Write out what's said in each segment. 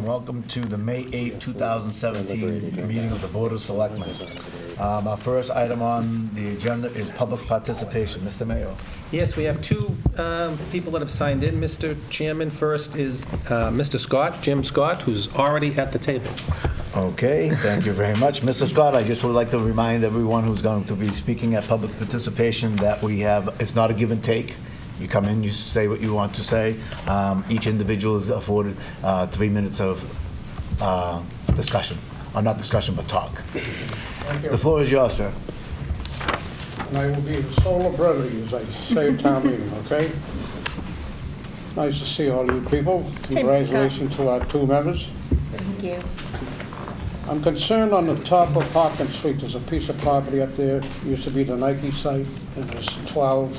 and welcome to the May 8, 2017 meeting of the Board of Selectmen. Our first item on the agenda is public participation. Mr. Mayo. Yes, we have two people that have signed in, Mr. Chairman. First is Mr. Scott, Jim Scott, who's already at the table. Okay, thank you very much. Mr. Scott, I just would like to remind everyone who's going to be speaking at public participation that we have, it's not a give and take. You come in, you say what you want to say. Each individual is afforded 3 minutes of discussion. Or not discussion, but talk. Thank you. The floor is yours, sir. And I will be the soul of brevity, as I say at town meeting, okay? Nice to see all you people. Congratulations to our two members. Thank you. I'm concerned on the top of Hopkins Street, there's a piece of property up there, used to be the Nike site, and there's 12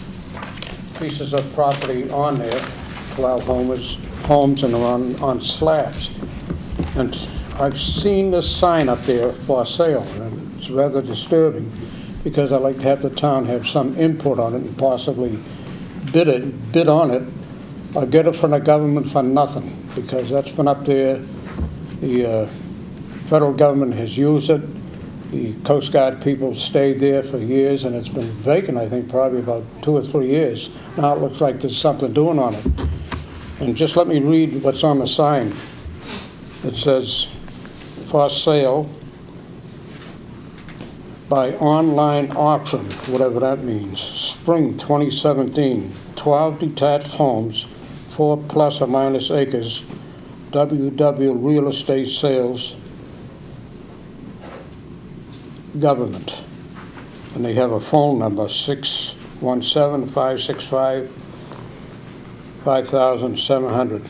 pieces of property on there, 12 homes, and they're on slabs. And I've seen this sign up there for sale, and it's rather disturbing because I'd like to have the town have some input on it and possibly bid on it, or get it from the government for nothing, because that's been up there. The federal government has used it. The Coast Guard people stayed there for years, and it's been vacant, I think, probably about 2 or 3 years. Now it looks like there's something doing on it. And just let me read what's on the sign. It says, for sale by online auction, whatever that means, spring 2017, 12 detached homes, 4 plus or minus acres, WW Real Estate Sales, Government. And they have a phone number, 617-565-5700.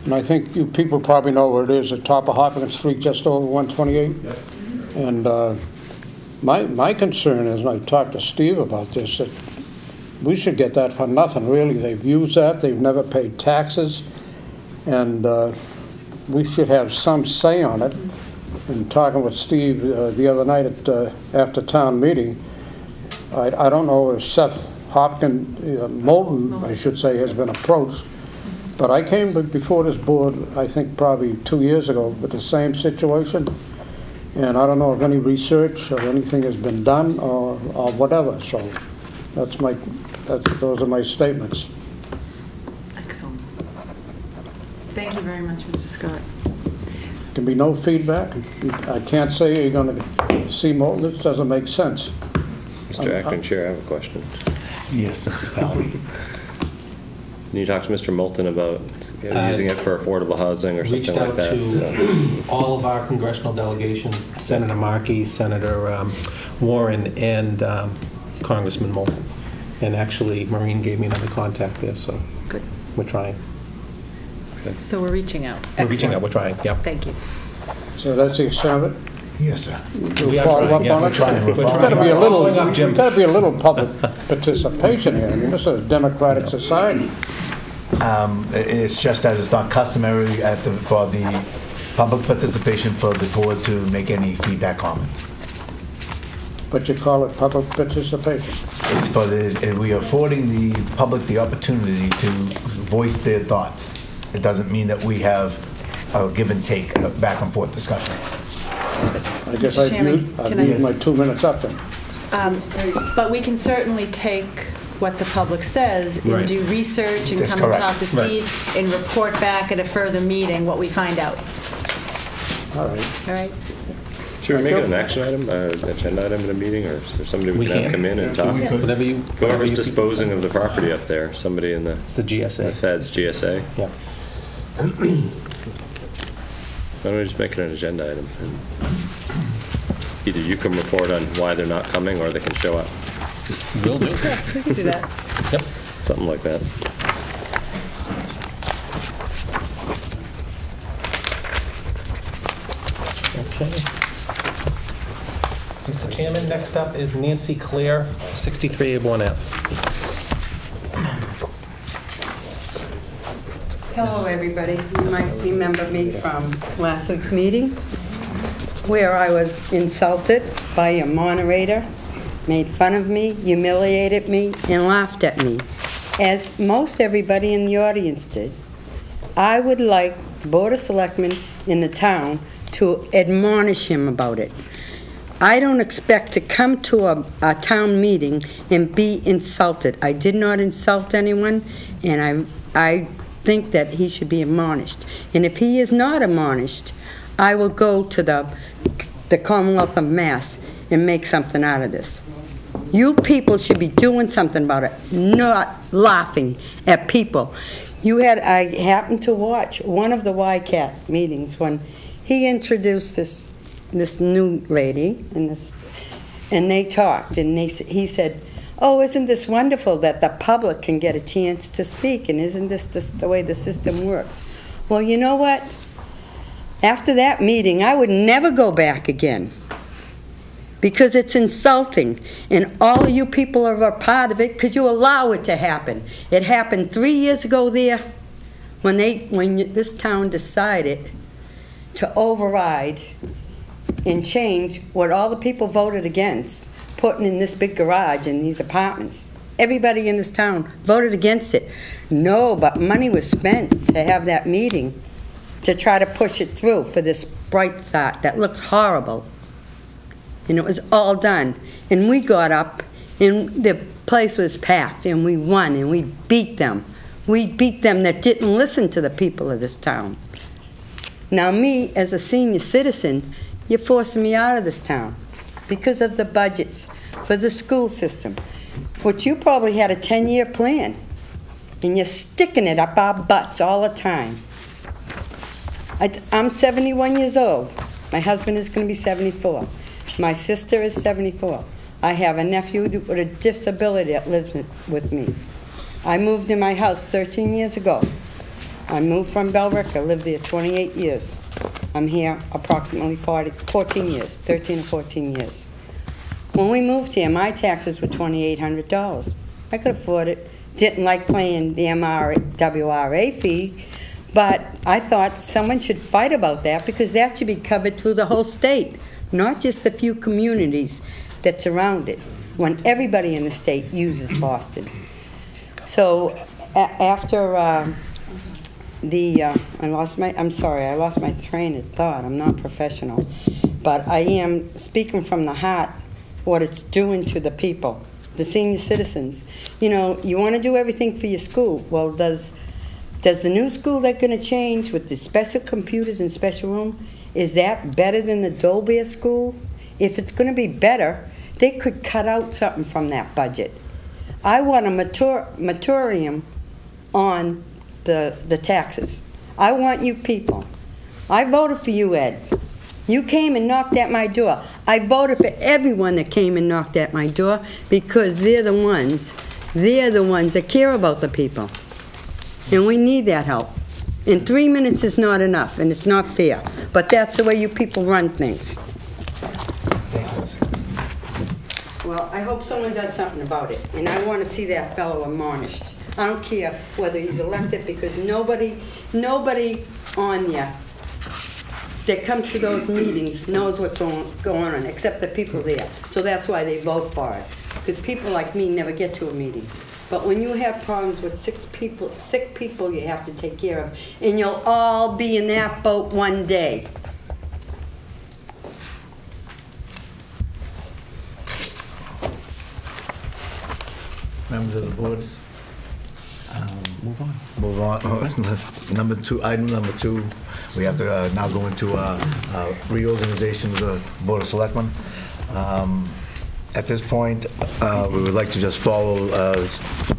And I think you people probably know where it is, at top of Hopkins Street, just over 128. Yep. And my concern is, and I talked to Steve about this, that we should get that for nothing, really. They've used that, they've never paid taxes, and we should have some say on it. And talking with Steve the other night at after town meeting, I don't know if Seth Moulton, I should say, has been approached, but I came before this board, I think probably 2 years ago, with the same situation, and I don't know if any research or anything has been done or whatever. So those are my statements. Excellent. Thank you very much, Mr. Scott. Can be no feedback. I can't say you're going to see Moulton. This doesn't make sense. Mr. Acting Chair, I have a question. Yes, Mr. Falvey. Can you talk to Mr. Moulton about using it for affordable housing or something like that? Reached out to all of our congressional delegation, Senator Markey, Senator Warren, and Congressman Moulton. And actually, Maureen gave me another contact there, so good. We're trying. So we're reaching out. We're reaching out. We're trying. Yep. Thank you. So that's the extent of it. Yes, sir. We are follow trying. up on We're it? trying. We're There's trying. got to be a little. Following up, Jim. There's got to be a little public participation here. I mean, this is a democratic society. It's just that it's not customary for the public participation for the board to make any feedback comments. But you call it public participation. It's for we are affording the public the opportunity to voice their thoughts. It doesn't mean that we have a give and take, a back and forth discussion. I guess Mr. Chairman, I'd use my 2 minutes up then. But we can certainly take what the public says and Right. do research and That's come correct. and talk to Steve and report back at a further meeting what we find out. All right. All right? Should we make it an action item, an agenda item in a meeting, or is there somebody we can have come in and talk? Whatever you. Whoever's disposing of the property up there, somebody in the It's the GSA. Fed's GSA. Yeah. Why don't we just make it an agenda item? And either you can report on why they're not coming, or they can show up. Will do. Yeah, we can do that. Yep. Something like that. Okay. Mr. Chairman, next up is Nancy Clare, 63 Avon Ave. Hello, everybody. You might remember me from last week's meeting, where I was insulted by a moderator, made fun of me, humiliated me, and laughed at me, as most everybody in the audience did. I would like the Board of Selectmen in the town to admonish him about it. I don't expect to come to a town meeting and be insulted. I did not insult anyone, and I think that he should be admonished. And if he is not admonished, I will go to the Commonwealth of Mass and make something out of this. You people should be doing something about it, not laughing at people. I happened to watch one of the YCAT meetings when he introduced this new lady, and they talked, and he said, "Oh, isn't this wonderful that the public can get a chance to speak, and isn't this the way the system works?" Well, you know what? After that meeting, I would never go back again, because it's insulting, and all of you people are a part of it because you allow it to happen. It happened 3 years ago there when this town decided to override and change what all the people voted against, putting in this big garage in these apartments. Everybody in this town voted against it. No, but money was spent to have that meeting to try to push it through for this bright thought that looked horrible. And it was all done. And we got up, and the place was packed, and we won, and we beat them. We beat them that didn't listen to the people of this town. Now me, as a senior citizen, you're forcing me out of this town because of the budgets for the school system, which you probably had a 10-year plan, and you're sticking it up our butts all the time. I'm 71 years old. My husband is going to be 74. My sister is 74. I have a nephew with a disability that lives with me. I moved in my house 13 years ago. I moved from Bellrica, lived there 28 years. I'm here approximately 14 years, 13 or 14 years. When we moved here, my taxes were $2,800. I could afford it. Didn't like paying the WRA fee, but I thought someone should fight about that because that should be covered through the whole state, not just a few communities that surround it, when everybody in the state uses Boston. So after I lost my train of thought. I'm not professional, but I am speaking from the heart what it's doing to the people, the senior citizens. You know, you want to do everything for your school. Well, does the new school they're going to change with the special computers and special room, is that better than the Dolbear school? If it's going to be better, they could cut out something from that budget. I want a moratorium on the taxes. I want you people. I voted for you, Ed. You came and knocked at my door. I voted for everyone that came and knocked at my door because they're the ones that care about the people. And we need that help. And 3 minutes is not enough, and it's not fair. But that's the way you people run things. Well, I hope someone does something about it, and I want to see that fellow admonished. I don't care whether he's elected, because nobody on you that comes to those meetings knows what's going on, except the people there. So that's why they vote for it, because people like me never get to a meeting. But when you have problems with sick people you have to take care of, and you'll all be in that boat one day. Members of the board, move on. Item number two, we have to now go into reorganization of the Board of Selectmen. At this point, we would like to just follow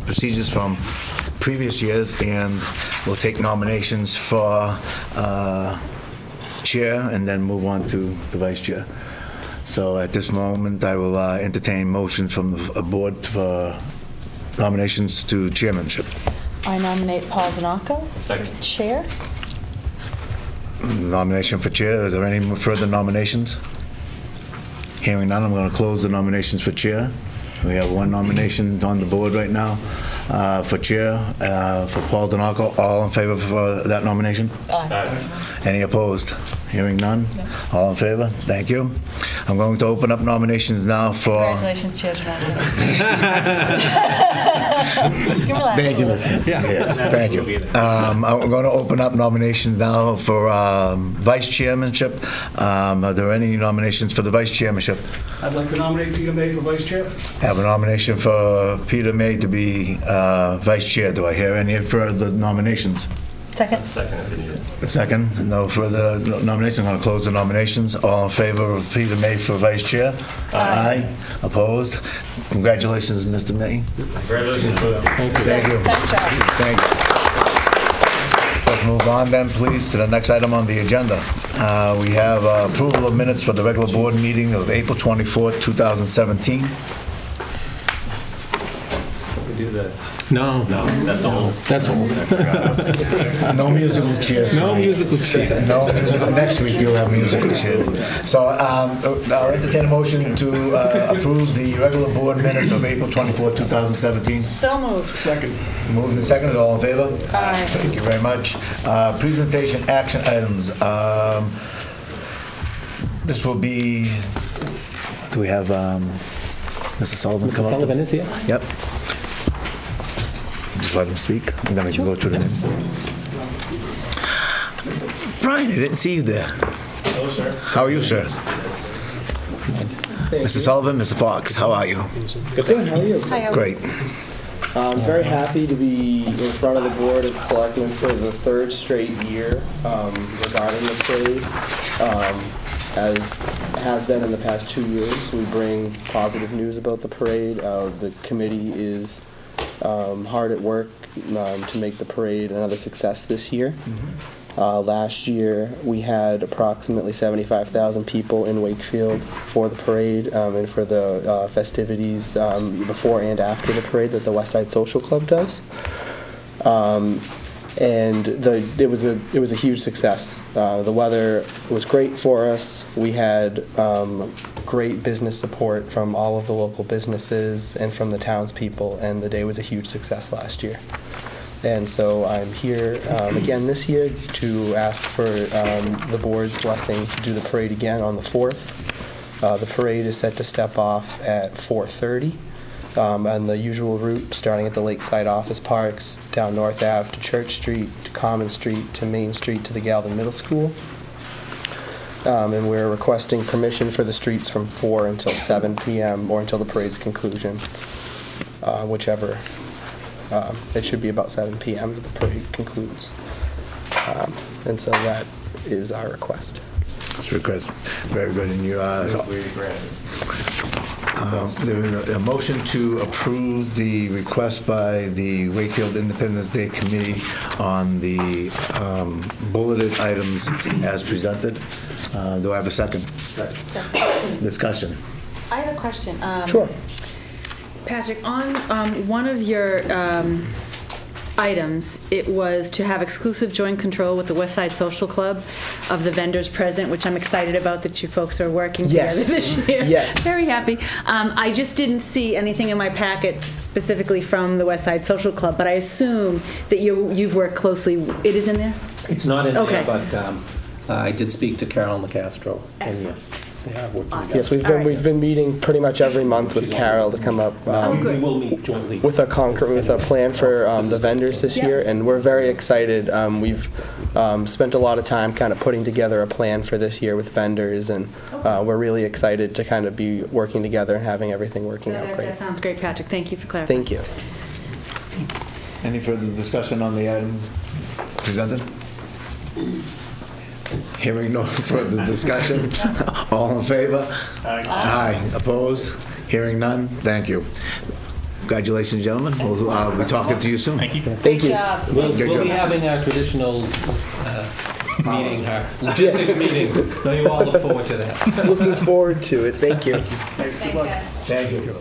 procedures from previous years, and we'll take nominations for chair and then move on to the vice chair. So at this moment, I will entertain motions from the board for nominations to chairmanship. I nominate Paul Zanacco. Second. Chair. Nomination for chair. Is there any further nominations? Hearing none, I'm going to close the nominations for chair. We have one nomination on the board right now. for chair for Paul Donaco. All in favor for that nomination? Any opposed? Hearing none? All in favor? Thank you. I'm going to open up nominations now for... Congratulations, Chair Donato. Thank you, Ms. Yes, thank you. I'm going to open up nominations now for vice chairmanship. Are there any nominations for the vice chairmanship? I'd like to nominate Peter May for vice chair. I have a nomination for Peter May to be vice chair. Do I hear any further nominations? Second. Second if you need it. A second. No further nominations. I'm going to close the nominations. All in favor of Peter May for vice chair? Aye. Opposed? Congratulations, Mr. May. Congratulations. Thank you. Thank you. Thanks, Chuck. Thank you. Let's move on then, please, to the next item on the agenda. We have approval of minutes for the regular board meeting of April 24th, 2017. We do that. No, That's old. that's old. No musical chairs. No tonight. musical chairs. No musical. Next week you'll have musical chairs. So I'll entertain a motion to approve the regular board minutes of April 24th, 2017. So moved. Second. Moved and seconded. All in favor? Aye. Thank you very much. Presentation action items. This will be, do we have Mr. Sullivan come Mr. up? Sullivan is here. Yep. Just let him speak, and then we can go through the name. Brian, I didn't see you there. Hello, sir. How are you, sir? Mr. Sullivan, Mr. Fox, how are you? Good, how are you? Hi, Great. I'm very happy to be in front of the Board of Selectmen for the third straight year regarding the parade. As has been in the past 2 years, we bring positive news about the parade. The committee is hard at work to make the parade another success this year. Last year, we had approximately 75,000 people in Wakefield for the parade and for the festivities before and after the parade that the West Side Social Club does. And it was a huge success. The weather was great for us. We had great business support from all of the local businesses and from the townspeople, and the day was a huge success last year. And so I'm here again this year to ask for the board's blessing to do the parade again on the 4th. The parade is set to step off at 4:30 on the usual route, starting at the Lakeside Office Parks, down North Ave to Church Street, to Common Street, to Main Street, to the Galvin Middle School. And we're requesting permission for the streets from 4 until 7 p.m. or until the parade's conclusion, whichever. It should be about 7 p.m. that the parade concludes. And so that is our request. That's request. Very good. And you there is a motion to approve the request by the Wakefield Independence Day Committee on the bulleted items as presented. Do I have a second? Second. Discussion. I have a question. Sure. Patrick, on one of your items, it was to have exclusive joint control with the West Side Social Club of the vendors present, which I'm excited about that you folks are working together Yes. this year. Yes. Very happy. I just didn't see anything in my packet specifically from the West Side Social Club, but I assume that you've worked closely. It is in there? It's not in Okay. there, but I did speak to Carol Nicastro, and Excellent. yes, they have worked Awesome. together. Yes, All right. we've been meeting pretty much every month with Carol to come up We will meet jointly. with a plan for the vendors this Yeah. year, and we're very excited. We've spent a lot of time kind of putting together a plan for this year with vendors, and we're really excited to kind of be working together and having everything working out That great. sounds great, Patrick. Thank you for clarifying. Thank you. Any further discussion on the item presented? Hearing no further discussion. All in favor? Aye. Opposed? Hearing none? Thank you. Congratulations, gentlemen. We'll be talking to you soon. Thank you. Thank you. job. We'll Good be job. having our traditional meeting, our logistics meeting. So you all look forward to that. Looking forward to it. Thank you. Thank you.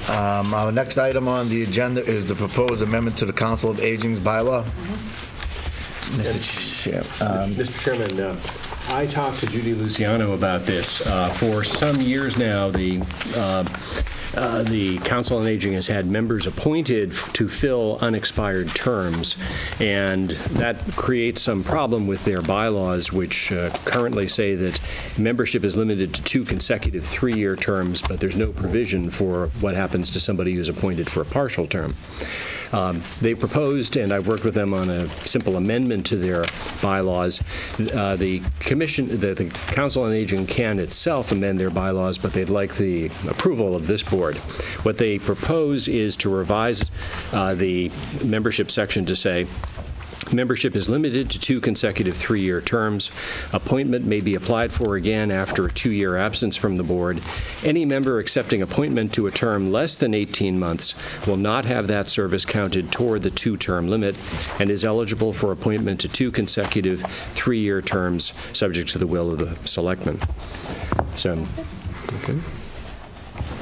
Our next item on the agenda is the proposed amendment to the Council of Aging's bylaw. Mr. Chair, Mr. Chairman, I talked to Judy Luciano about this. For some years now, the Council on Aging has had members appointed to fill unexpired terms, and that creates some problem with their bylaws, which currently say that membership is limited to 2 consecutive 3-year terms, but there's no provision for what happens to somebody who's appointed for a partial term. They proposed, and I worked with them on a simple amendment to their bylaws. The Council on Aging can itself amend their bylaws, but they'd like the approval of this board. What they propose is to revise the membership section to say, membership is limited to 2 consecutive 3-year terms. Appointment may be applied for again after a 2-year absence from the board. Any member accepting appointment to a term less than 18 months will not have that service counted toward the 2-term limit and is eligible for appointment to 2 consecutive 3-year terms, subject to the will of the Selectmen. So, okay.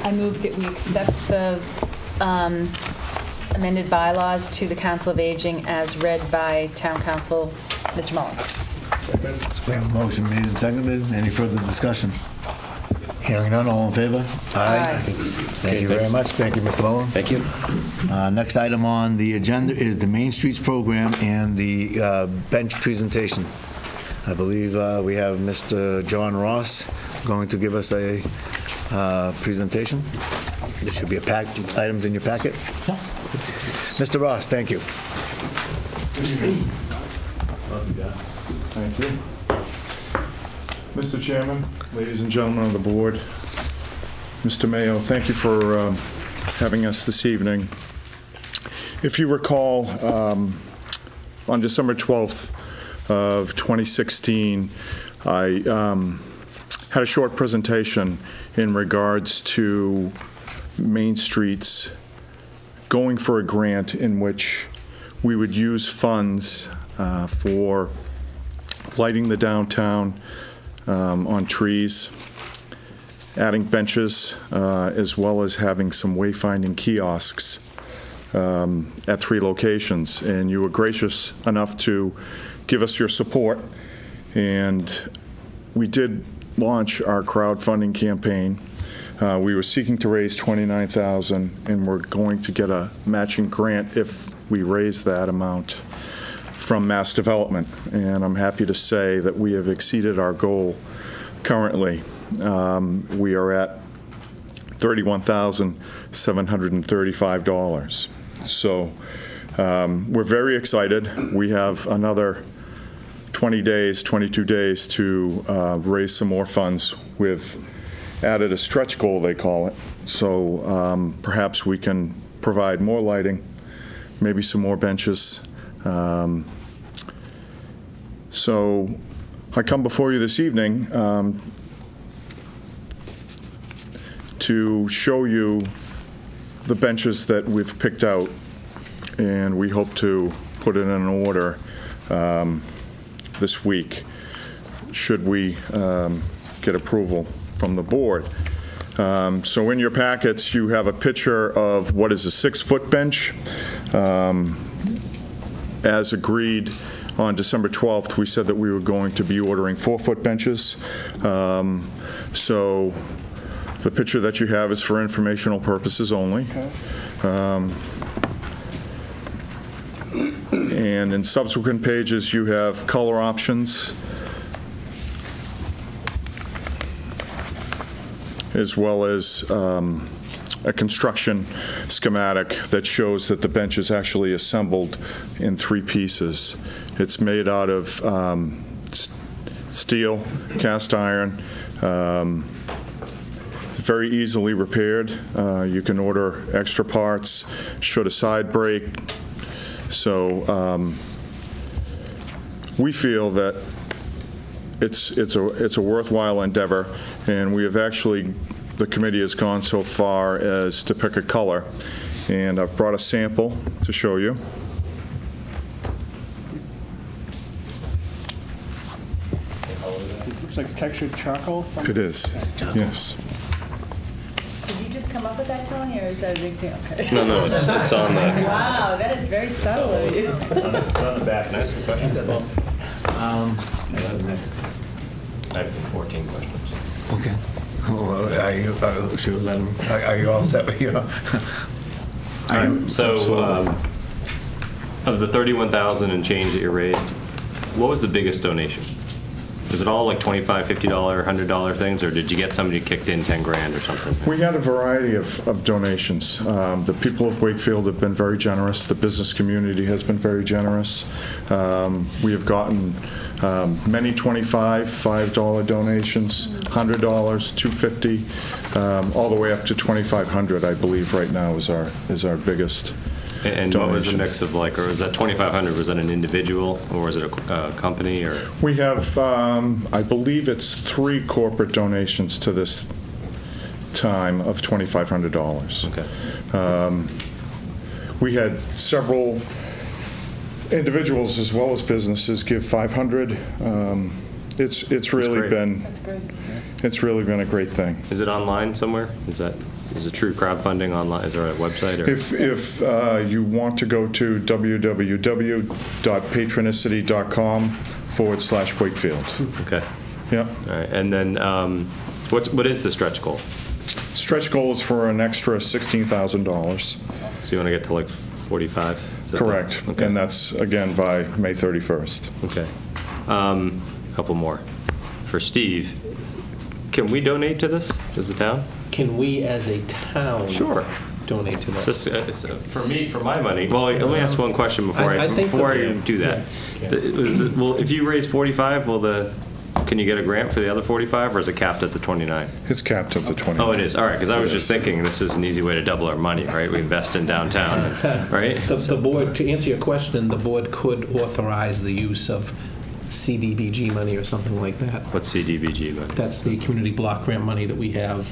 I move that we accept the amended bylaws to the Council of Aging as read by Town Council Mr. Mullen. We have a motion made and seconded. Any further discussion? Hearing none, all in favor? Aye. Thank you very much. Thank you, Mr. Mullen. Thank you. Next item on the agenda is the Main Streets program and the bench presentation. I believe we have Mr. John Ross going to give us a presentation. There should be items in your packet. Mr. Ross, thank you. Thank you. Mr. Chairman, ladies and gentlemen of the board, Mr. Mayo, thank you for having us this evening. If you recall, on December 12th of 2016, I had a short presentation in regards to Main Streets going for a grant in which we would use funds for lighting the downtown on trees, adding benches, as well as having some wayfinding kiosks at 3 locations. And you were gracious enough to give us your support. And we did launch our crowdfunding campaign. We were seeking to raise $29,000, and we're going to get a matching grant if we raise that amount from Mass Development. And I'm happy to say that we have exceeded our goal currently. We are at $31,735. So we're very excited. We have another 22 days to raise some more funds. We've added a stretch goal, they call it. So perhaps we can provide more lighting, maybe some more benches. So I come before you this evening to show you the benches that we've picked out, and we hope to put it in order this week, should we get approval from the board. So in your packets, you have a picture of what is a 6-foot bench. As agreed on December 12th, we said that we were going to be ordering 4-foot benches. So the picture that you have is for informational purposes only. Okay. And in subsequent pages, you have color options, as well as a construction schematic that shows that the bench is actually assembled in 3 pieces. It's made out of steel, cast iron, very easily repaired. You can order extra parts should a side break. So we feel that it's a worthwhile endeavor, and we have actually, the committee has gone so far as to pick a color, and I've brought a sample to show you. Looks like textured charcoal. It is, yes. Did you just come up with that, Tony, or is that a big thing? Okay. No, it's on the... Wow, that is very stylish. On the back. Can I ask a question? I have 14 questions. Okay. Well, should we let him, are you all set with your? So, of the 31,000 and change that you raised, what was the biggest donation? Was it all like $25, $50, $100 things, or did you get somebody kicked in 10 grand or something? We had a variety of donations. The people of Wakefield have been very generous. The business community has been very generous. We have gotten many $25, $5 donations, $100, $250, all the way up to $2,500, I believe, right now is our biggest. And what was the mix of, like, or was that 2,500, was that an individual, or was it a company, or? We have, I believe it's 3 corporate donations to this time of $2,500. Okay. We had several individuals as well as businesses give $500. It's really been, That's great. it's really been a great thing. Is it online somewhere? Is it true crowdfunding online? Is there a website? Or? If you want to go to www.patronicity.com/Wakefield. Okay. Yeah. All right. And then what is the stretch goal? Stretch goal is for an extra $16,000. So you want to get to like 45? Is that Correct. Okay. And that's, again, by May 31st. Okay. A couple more. For Steve, can we donate to this as a town? Can we, as a town, Sure. donate to that? For me, for my money, well, let me ask one question before I think do that. Well, if you raise 45, can you get a grant for the other 45, or is it capped at the 29? It's capped at the 29. Oh, it is. All right, because I was just thinking this is an easy way to double our money, right? We invest in downtown, right? The board, to answer your question, the board could authorize the use of CDBG money or something like that. What's CDBG money? That's the community block grant money that we have.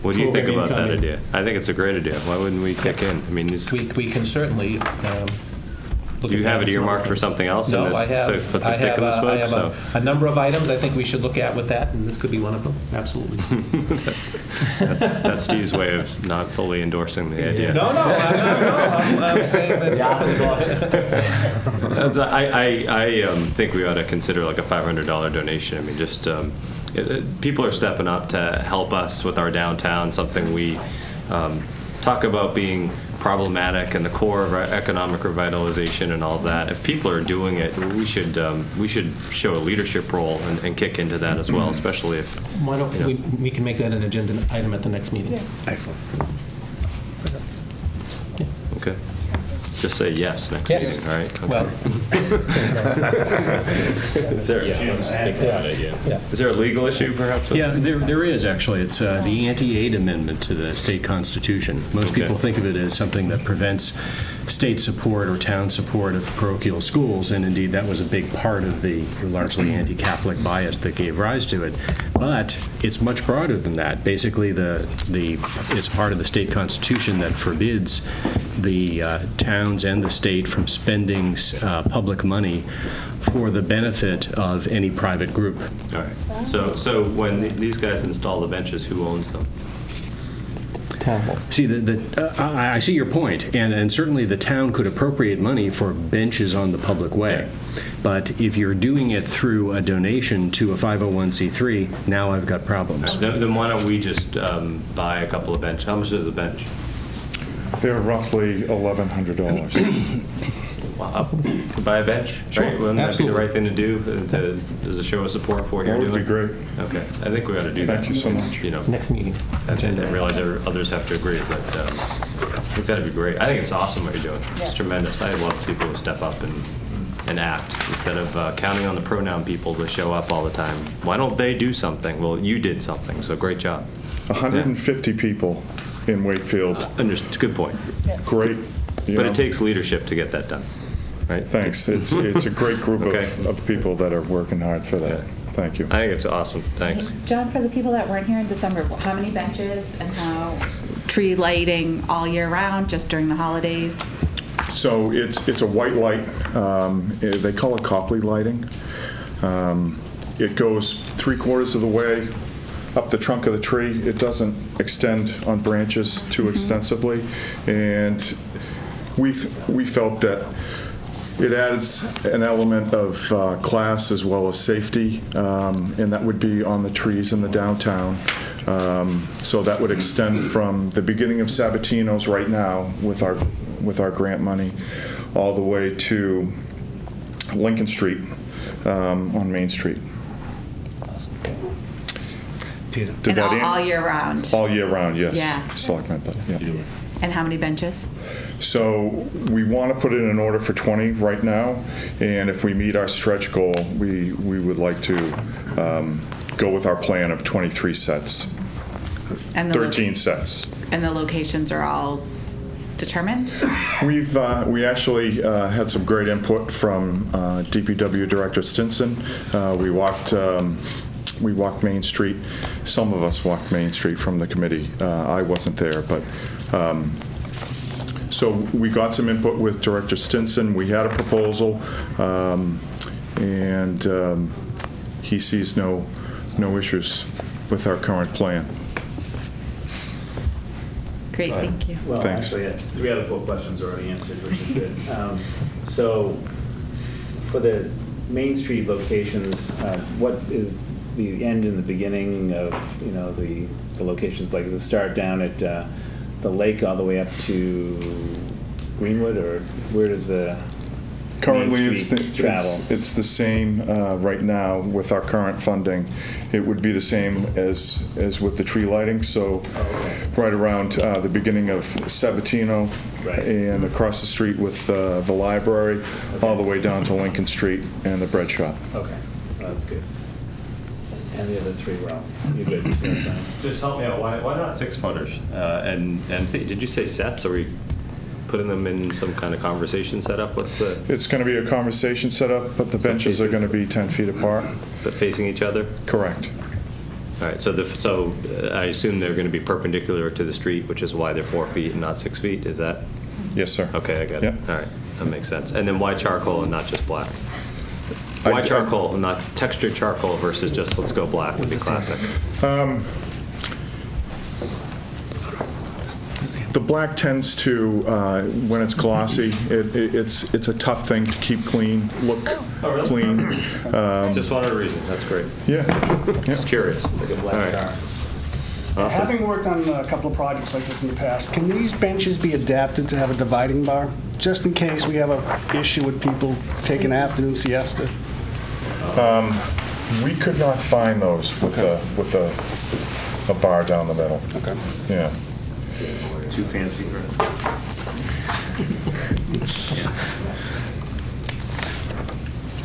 What do you think about that Program idea? I think it's a great idea. Why wouldn't we kick in? I mean, We can certainly look do at you that have it and some earmarked other for things. something else? No, in this, I have. So put the stick in the spoke, I have a number of items I think we should look at with that, and this could be one of them. Absolutely. That's Steve's way of not fully endorsing the idea. No, I'm saying that. I think we ought to consider like a $500 donation. I mean, just people are stepping up to help us with our downtown, something we talk about being problematic and the core of our economic revitalization and all of that. If people are doing it, we should show a leadership role and kick into that as well, especially if. Why don't we can make that an agenda item at the next meeting? Yeah. Excellent. Okay. Just say yes next Yes. meeting, all right? Okay. Well, Is there a legal issue perhaps? Yeah, there is actually. It's the anti-aid amendment to the state constitution. Most Okay. people think of it as something that prevents state support or town support of parochial schools, and indeed that was a big part of the largely anti-Catholic bias that gave rise to it. But it's much broader than that. Basically, it's part of the state constitution that forbids the towns and the state from spending public money for the benefit of any private group. All right. So when these guys install the benches, who owns them? town hall. See, I see your point, and certainly the town could appropriate money for benches on the public way. But if you're doing it through a donation to a 501c3, now I've got problems. Then why don't we just buy a couple of benches? How much is a bench? They're roughly $1,100. Wow. To buy a bench? Sure, Right? Wouldn't that be the absolutely. right thing to do as a show of support for what That you're would doing? be great. Okay. I think we ought to do that. Thank you so much. You know, Next meeting. I didn't realize others have to agree, but I think that'd be great. I think it's awesome what you're doing. It's tremendous. I love people who step up and act instead of counting on the pronoun people to show up all the time. Why don't they do something? Well, you did something, so great job. 150 people in Wakefield. Good point. Great. But it takes leadership to get that done, right? Thanks. It's a great group Okay. of people that are working hard for that. Thank you. I think it's awesome. Thanks. John, for the people that weren't here in December, how many benches and how tree lighting all year round, just during the holidays? So it's a white light. They call it Copley lighting. It goes 3/4 of the way up the trunk of the tree. It doesn't extend on branches too extensively. And we felt that It adds an element of class as well as safety, and that would be on the trees in the downtown. So that would extend from the beginning of Sabatino's right now with our grant money all the way to Lincoln Street on Main Street. Peter. And all year round? All year round, yes. Yeah. Selectmen, yeah. And how many benches? So we want to put it in order for 20 right now, and if we meet our stretch goal, we would like to go with our plan of 23 sets, And 13 sets. And the locations are all determined? We actually had some great input from DPW Director Stinson. We walked Main Street. Some of us walked Main Street from the committee. I wasn't there, but so we got some input with Director Stinson. We had a proposal, and he sees no issues with our current plan. Great, thank you. Well, Thanks. actually, 3 out of 4 questions are already answered, which is good. So for the Main Street locations, what is the end and the beginning of, the locations? Like, does it start down at the lake all the way up to Greenwood, or where does the Currently, Main Street travel? it's the same right now with our current funding. It would be the same as with the tree lighting. So right around the beginning of Sabatino, Right. and across the street with the library, all the way down to Lincoln Street and the bread shop. Okay, well, that's good. And the other 3, well, you're good. You're fine. Just help me out, why not 6-footers? Did you say sets? Are we putting them in some kind of conversation setup? What's the, It's going to be a conversation setup, but the benches are going to be 10 feet apart. but facing each other? Correct. All right, so I assume they're going to be perpendicular to the street, which is why they're 4 feet and not 6 feet, is that? Yes, sir. Okay, I got it. Yep. All right, that makes sense. And then why charcoal and not just black? Why charcoal and not textured charcoal versus just let's go black would be classic? The black tends to, when it's glossy, it's a tough thing to keep clean, look clean. Just wanted a reason, that's great. Yeah. Just curious. Like a black All right. car. Awesome. Having worked on a couple of projects like this in the past, can these benches be adapted to have a dividing bar? Just in case we have an issue with people taking afternoon siesta? We could not find those with a bar down the middle. Okay. Yeah. Too fancy for it.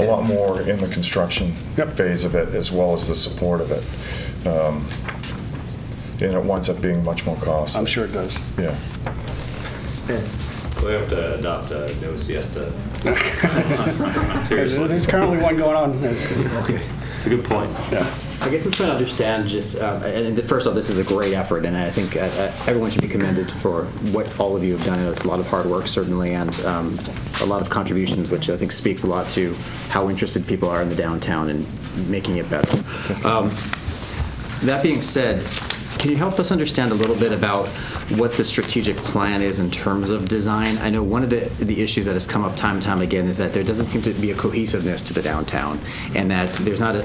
A lot more in the construction phase of it, as well as the support of it. And it winds up being much more costly. I'm sure it does. Yeah. We have to adopt a no siesta. Seriously. There's currently one going on. Okay. It's a good point. Yeah. I guess I'm trying to understand just, and first off, this is a great effort, and I think everyone should be commended for what all of you have done. It's a lot of hard work, certainly, and a lot of contributions, which I think speaks a lot to how interested people are in the downtown and making it better. That being said, can you help us understand a little bit about what the strategic plan is in terms of design? I know one of the issues that has come up time and time again is that there doesn't seem to be a cohesiveness to the downtown, and that there's not a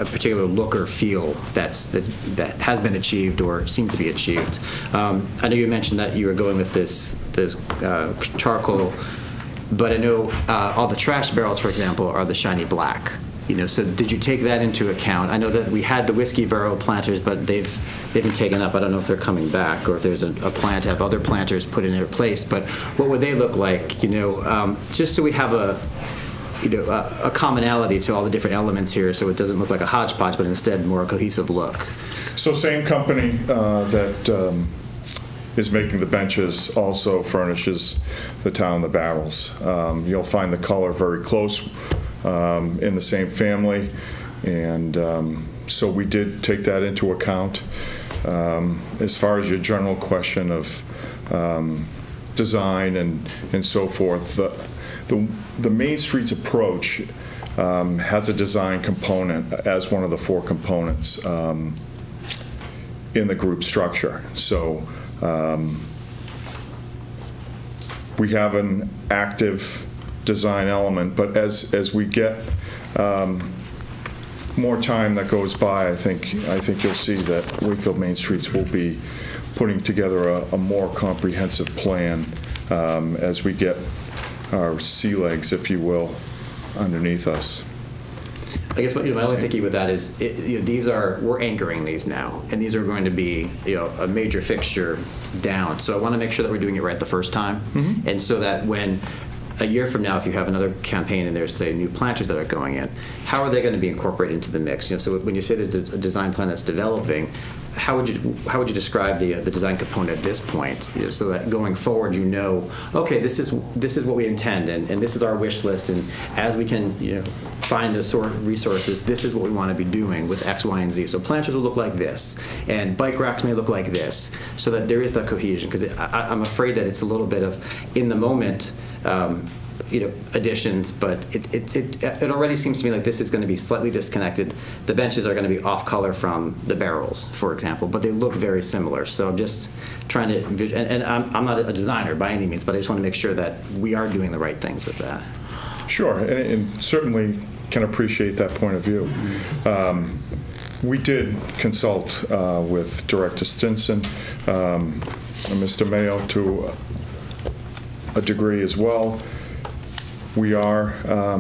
particular look or feel that has been achieved or seemed to be achieved. I know you mentioned that you were going with this charcoal, but I know all the trash barrels, for example, are the shiny black. So did you take that into account? I know that we had the whiskey barrel planters, but they've been taken up. I don't know if they're coming back or if there's a plan to have other planters put in their place. But what would they look like? Just so we have a commonality to all the different elements here, so it doesn't look like a hodgepodge, but instead more a cohesive look. So same company that is making the benches also furnishes the town the barrels. You'll find the color very close. In the same family, and so we did take that into account. As far as your general question of design and so forth, the Main Street's approach has a design component as one of the 4 components in the group structure. So we have an active design element. But as we get more time that goes by, I think you'll see that Wakefield Main Streets will be putting together a more comprehensive plan as we get our sea legs, if you will, underneath us. I guess my only thinking with that is we're anchoring these now, and these are going to be a major fixture down. So I want to make sure that we're doing it right the first time, and so that when a year from now, if you have another campaign and there's, say, new planters that are going in, how are they going to be incorporated into the mix? So when you say there's a design plan that's developing, how would you describe the design component at this point, so that going forward, okay, this is what we intend, and this is our wish list, and as we can find the sort of resources, this is what we want to be doing with X, Y, and Z. So planters will look like this, and bike racks may look like this, so that there is that cohesion. Because I'm afraid that it's a little bit of in the moment. Additions, but it already seems to me like this is going to be slightly disconnected. The benches are going to be off color from the barrels, for example, but they look very similar. So I'm just trying to, and I'm not a designer by any means, but I just want to make sure that we are doing the right things with that. Sure, and certainly can appreciate that point of view. We did consult with Director Stinson and Mr. Mayo to a degree as well. We are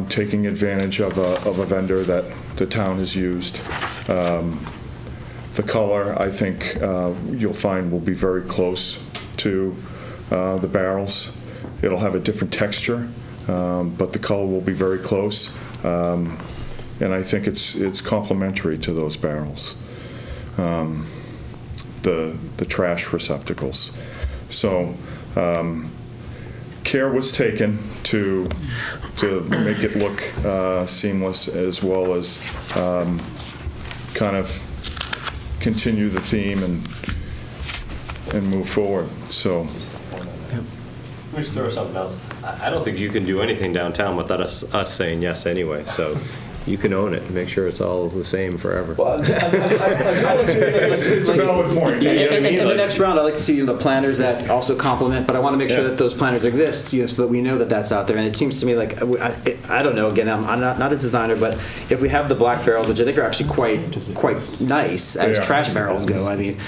taking advantage of a vendor that the town has used. The color, I think, you'll find will be very close to the barrels. It'll have a different texture, but the color will be very close. And I think it's complementary to those barrels, the trash receptacles. So care was taken to make it look seamless, as well as kind of continue the theme and move forward. So. Let me just throw something else. I don't think you can do anything downtown without us saying yes anyway. So you can own it and make sure it's all the same forever. Well, it's a valid point. In the next round, I'd like to see the planners that also complement, but I want to make sure that those planners exist, so that we know that that's out there. And it seems to me like, I don't know, again, I'm not a designer, but if we have the black barrels, which I think are actually quite nice as trash barrels go, I mean,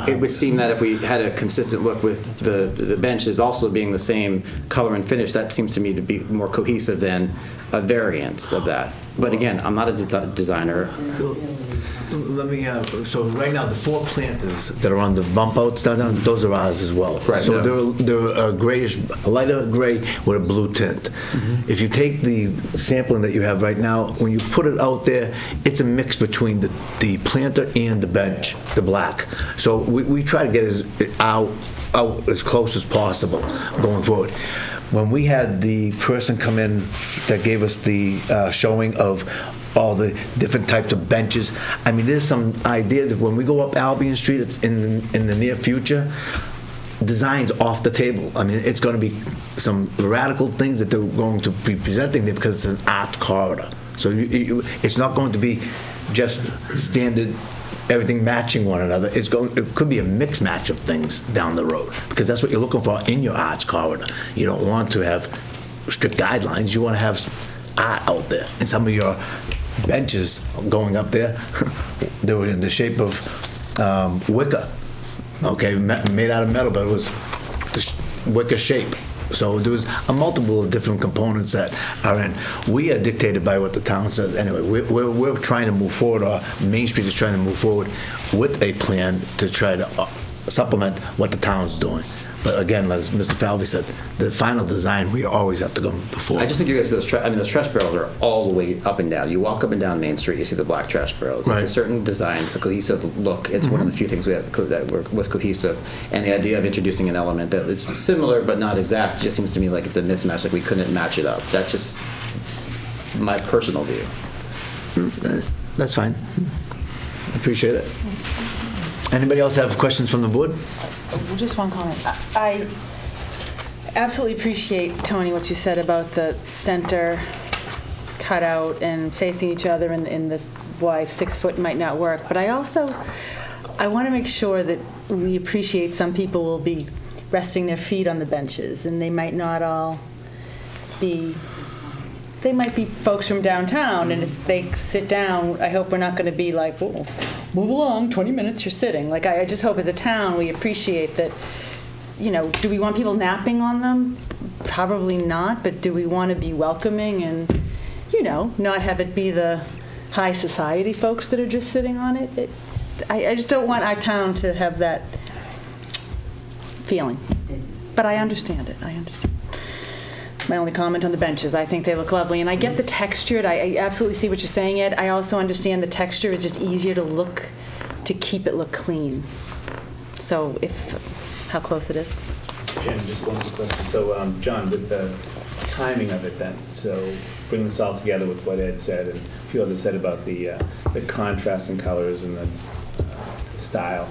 it would seem that if we had a consistent look with the benches also being the same color and finish, that seems to me to be more cohesive than a variance of that. But again, I'm not a designer. Let me, so right now, the 4 planters that are on the bump outs down, those are ours as well. Right. So they're a grayish, a lighter gray with a blue tint. If you take the sampling that you have right now, when you put it out there, it's a mix between the planter and the bench, the black. So we try to get out as close as possible going forward. When we had the person come in that gave us the showing of all the different types of benches, I mean, there's some ideas that when we go up Albion Street, it's in the near future, designs off the table. I mean, it's going to be some radical things that they're going to be presenting there because it's an art corridor. So it's not going to be just standard, everything matching one another. It could be a mixed match of things down the road, because that's what you're looking for in your arts corridor. You don't want to have strict guidelines. You want to have art out there. And some of your benches going up there, they were in the shape of wicker, okay, made out of metal, but it was the wicker shape. So there was a multiple of different components that are in. We are dictated by what the town says. Anyway, we're trying to move forward, or Main Street is trying to move forward with a plan to try to supplement what the town's doing. But again, as Mr. Falvey said, the final design, we always have to go before. I just think you guys, those trash barrels are all the way up and down. You walk up and down Main Street, you see the black trash barrels. Right. It's a certain design, it's a cohesive look. It's one of the few things we have that was cohesive. And the idea of introducing an element that is similar but not exact just seems to me like it's a mismatch, like we couldn't match it up. That's just my personal view. That's fine. I appreciate it. Anybody else have questions from the board? Just one comment. I absolutely appreciate, Tony, what you said about the center cutout and facing each other and the why 6 foot might not work. But I want to make sure that we appreciate some people will be resting their feet on the benches, and they might not all be, they might be folks from downtown, and if they sit down, I hope we're not going to be like, oh, move along, 20 minutes, you're sitting. Like, I just hope as a town we appreciate that, you know, do we want people napping on them? Probably not, but do we want to be welcoming and, you know, not have it be the high society folks that are just sitting on it? I just don't want our town to have that feeling. But I understand it. I understand. My only comment on the benches, I think they look lovely. And I get the textured. I absolutely see what you're saying, Ed. I also understand the texture is just easier to keep it look clean. So how close it is. Jen, just one quick question. So, John, with the timing of it then, so bring this all together with what Ed said and a few others said about the contrast in colors and the style.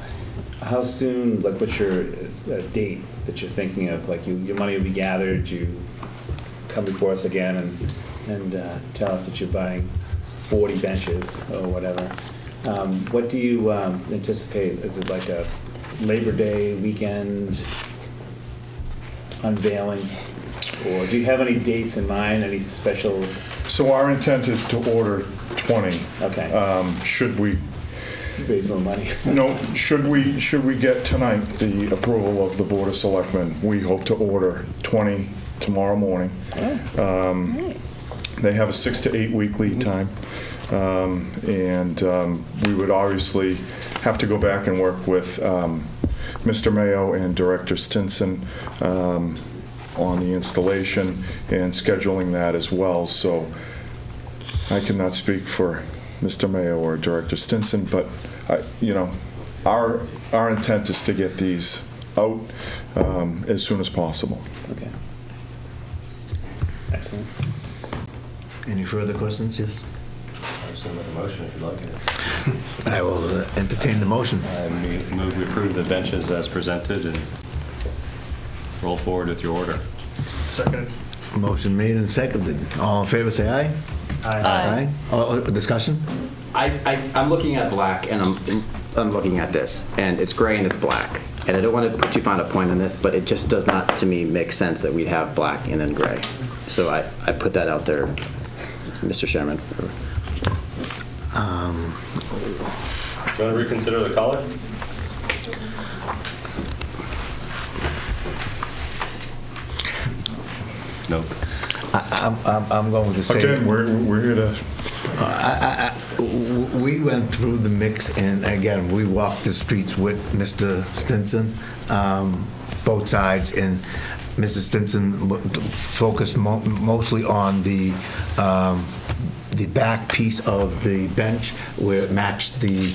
How soon, like what's your date that you're thinking of? Like your money will be gathered, you come before us again and tell us that you're buying 40 benches or whatever. What do you anticipate? Is it like a Labor Day weekend unveiling? Or do you have any dates in mind, any special? So our intent is to order 20. Okay. Should we raise more money? No, should we get tonight the approval of the Board of Selectmen, we hope to order 20 tomorrow morning. Nice. They have a 6 to 8 week lead time. We would obviously have to go back and work with Mr. Mayo and Director Stinson on the installation and scheduling that as well. So I cannot speak for Mr. Mayo or Director Stinson, but our intent is to get these out as soon as possible. Okay. Excellent. Any further questions? Yes. I was going to make a motion if you'd like it. I will entertain the motion. I move we approve the benches as presented and roll forward with your order. Second. Motion made and seconded. All in favor, say aye. Aye. Aye. Discussion? I'm looking at black, and I'm looking at this, and it's gray and it's black. And I don't want to put too fine a point on this, but it just does not, to me, make sense that we'd have black and then gray. So I put that out there, Mr. Chairman. Do you want to reconsider the color? Nope. I'm going to say. Again, we're here to. We went through the mix, and again, we walked the streets with Mr. Stinson, both sides, and Mr. Stinson focused mostly on the back piece of the bench where it matched the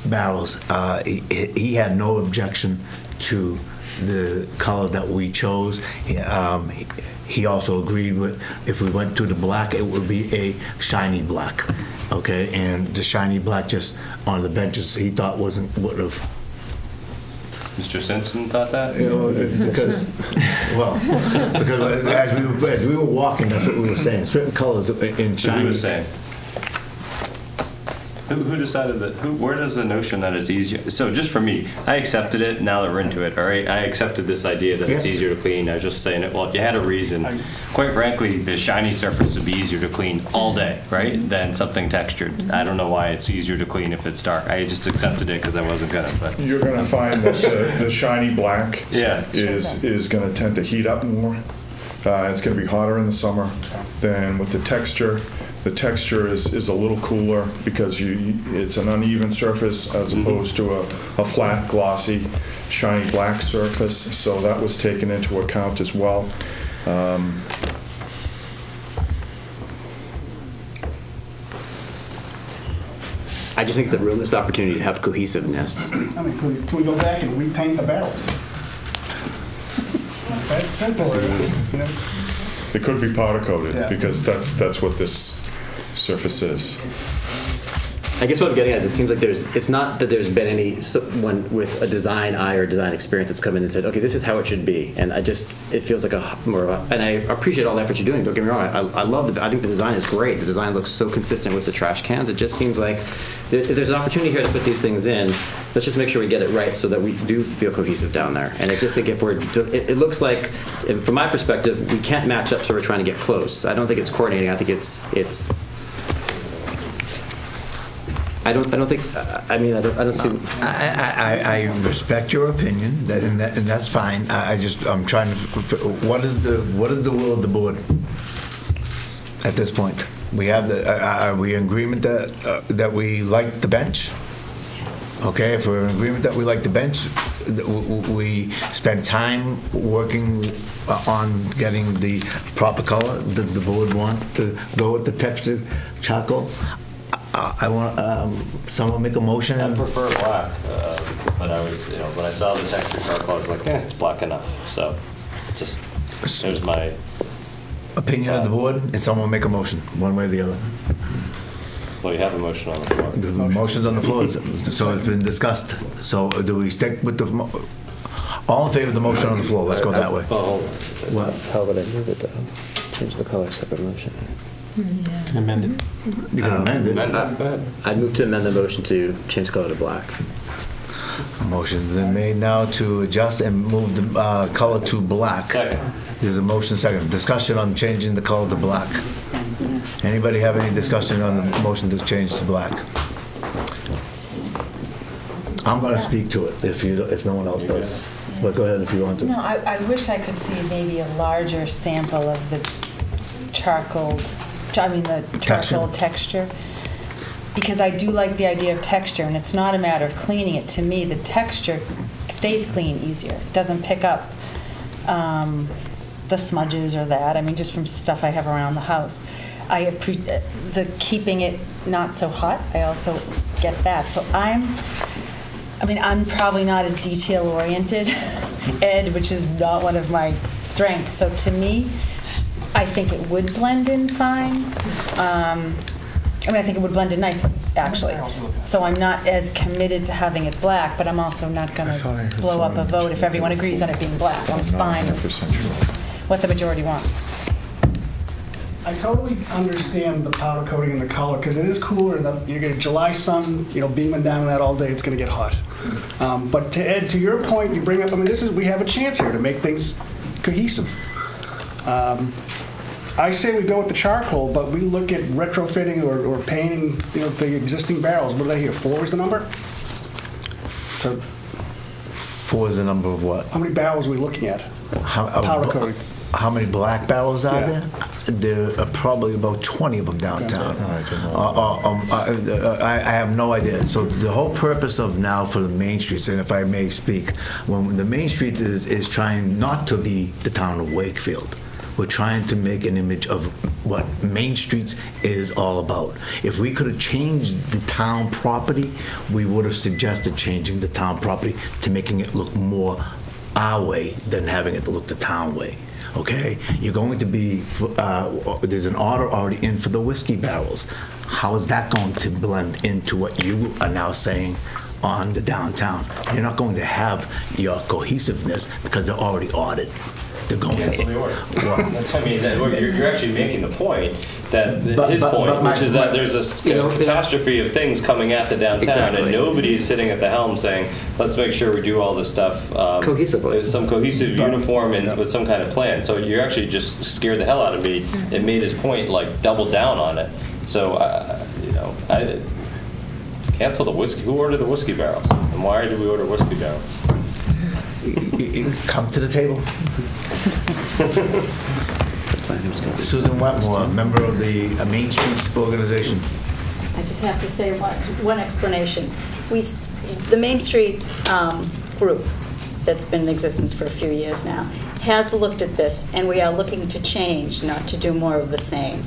barrels. He had no objection to the color that we chose. He also agreed with if we went to the black, it would be a shiny black, okay? And the shiny black just on the benches, he thought would have. Mr. Stinson thought that? Because as we were walking, that's what we were saying. Certain colors in shiny. Who was saying? Who decided that? Where does the notion that it's easier? So just for me, I accepted it. Now that we're into it, all right. I accepted this idea that it's easier to clean. I was just saying it. Well, if you had a reason, quite frankly, the shiny surface would be easier to clean all day, right, than something textured. I don't know why it's easier to clean if it's dark. I just accepted it because I wasn't gonna. But You're gonna find that the shiny black Yes. is gonna tend to heat up more. It's gonna be hotter in the summer than with the texture. The texture is a little cooler because it's an uneven surface as opposed to a flat, glossy, shiny black surface. So that was taken into account as well. I just think it's a real missed opportunity to have cohesiveness. I mean, can we go back and repaint the barrels? That's simple. It could be powder coated because that's what this surface is. I guess what I'm getting at is it seems like it's not that there's been someone with a design eye or design experience that's come in and said, okay, this is how it should be. And it feels like and I appreciate all the effort you're doing, don't get me wrong. I think the design is great. The design looks so consistent with the trash cans. It just seems like if there's an opportunity here to put these things in, let's just make sure we get it right so that we do feel cohesive down there. And I just think it looks like, from my perspective, we can't match up, so we're trying to get close. I don't think it's coordinating. I think I don't see. I respect your opinion, and that's fine. I'm trying to. What is the will of the board at this point? We have are we in agreement that we like the bench? Okay, if we're in agreement that we like the bench, we spend time working on getting the proper color. Does the board want to go with the textured charcoal? I want someone make a motion. I prefer black, but when I saw the textured charcoal, I was like, it's black enough. So, there's my opinion of the board, and someone make a motion, one way or the other. Well, you have a motion on the floor. The motion's on the floor, so it's been discussed. So do we stick with all in favor of the motion on the floor? Let's go that way. What? How would I move it, though? Change the color, separate motion. Amend it. You can amend it. I move to amend the motion to change the color to black. A motion's been made now to adjust and move the color to black. Second. There's a motion second. Discussion on changing the color to black. Anybody have any discussion on the motion to change to black? I'm going to speak to it if no one else does. But go ahead if you want to. No, I wish I could see maybe a larger sample of the charcoal texture. Because I do like the idea of texture, and it's not a matter of cleaning it. To me, the texture stays clean easier. It doesn't pick up the smudges or that. I mean, just from stuff I have around the house. I appreciate the keeping it not so hot. I also get that. So I'm probably not as detail oriented, Ed, which is not one of my strengths. So to me, I think it would blend in fine. I think it would blend in nicely, actually. So I'm not as committed to having it black, but I'm also not going to blow up a vote if everyone agrees on it being black. I'm fine with what the majority wants. I totally understand the powder coating and the color, because it is cooler. You get a July sun, beaming down on that all day. It's going to get hot. But to Ed, to your point, you bring up. We have a chance here to make things cohesive. I say we go with the charcoal, but we look at retrofitting or painting, the existing barrels. What are they here? 4 is the number. 4 is the number of what? How many barrels are we looking at? Powder coating. How many black barrels are there? There are probably about 20 of them downtown. I have no idea. So the whole purpose of now for the main streets, and if I may speak, when the main streets is trying not to be the town of Wakefield. We're trying to make an image of what Main Streets is all about. If we could have changed the town property, we would have suggested changing the town property to making it look more our way than having it look the town way. Okay? You're going to be, there's an order already in for the whiskey barrels. How is that going to blend into what you are now saying on the downtown? You're not going to have your cohesiveness because they're already ordered. Cancel the order. You're actually making the point that which is that there's a catastrophe of things coming at the downtown, and nobody is sitting at the helm saying, "Let's make sure we do all this stuff cohesively, some cohesive, uniform, and with some kind of plan." So you actually just scared the hell out of me and made his point, double down on it. So I cancel the whiskey. Who ordered the whiskey barrels, and why did we order whiskey barrels? Come to the table. Susan Wetmore, member of the Main Streets organization. I just have to say one explanation. The Main Street group that's been in existence for a few years now has looked at this, and we are looking to change, not to do more of the same.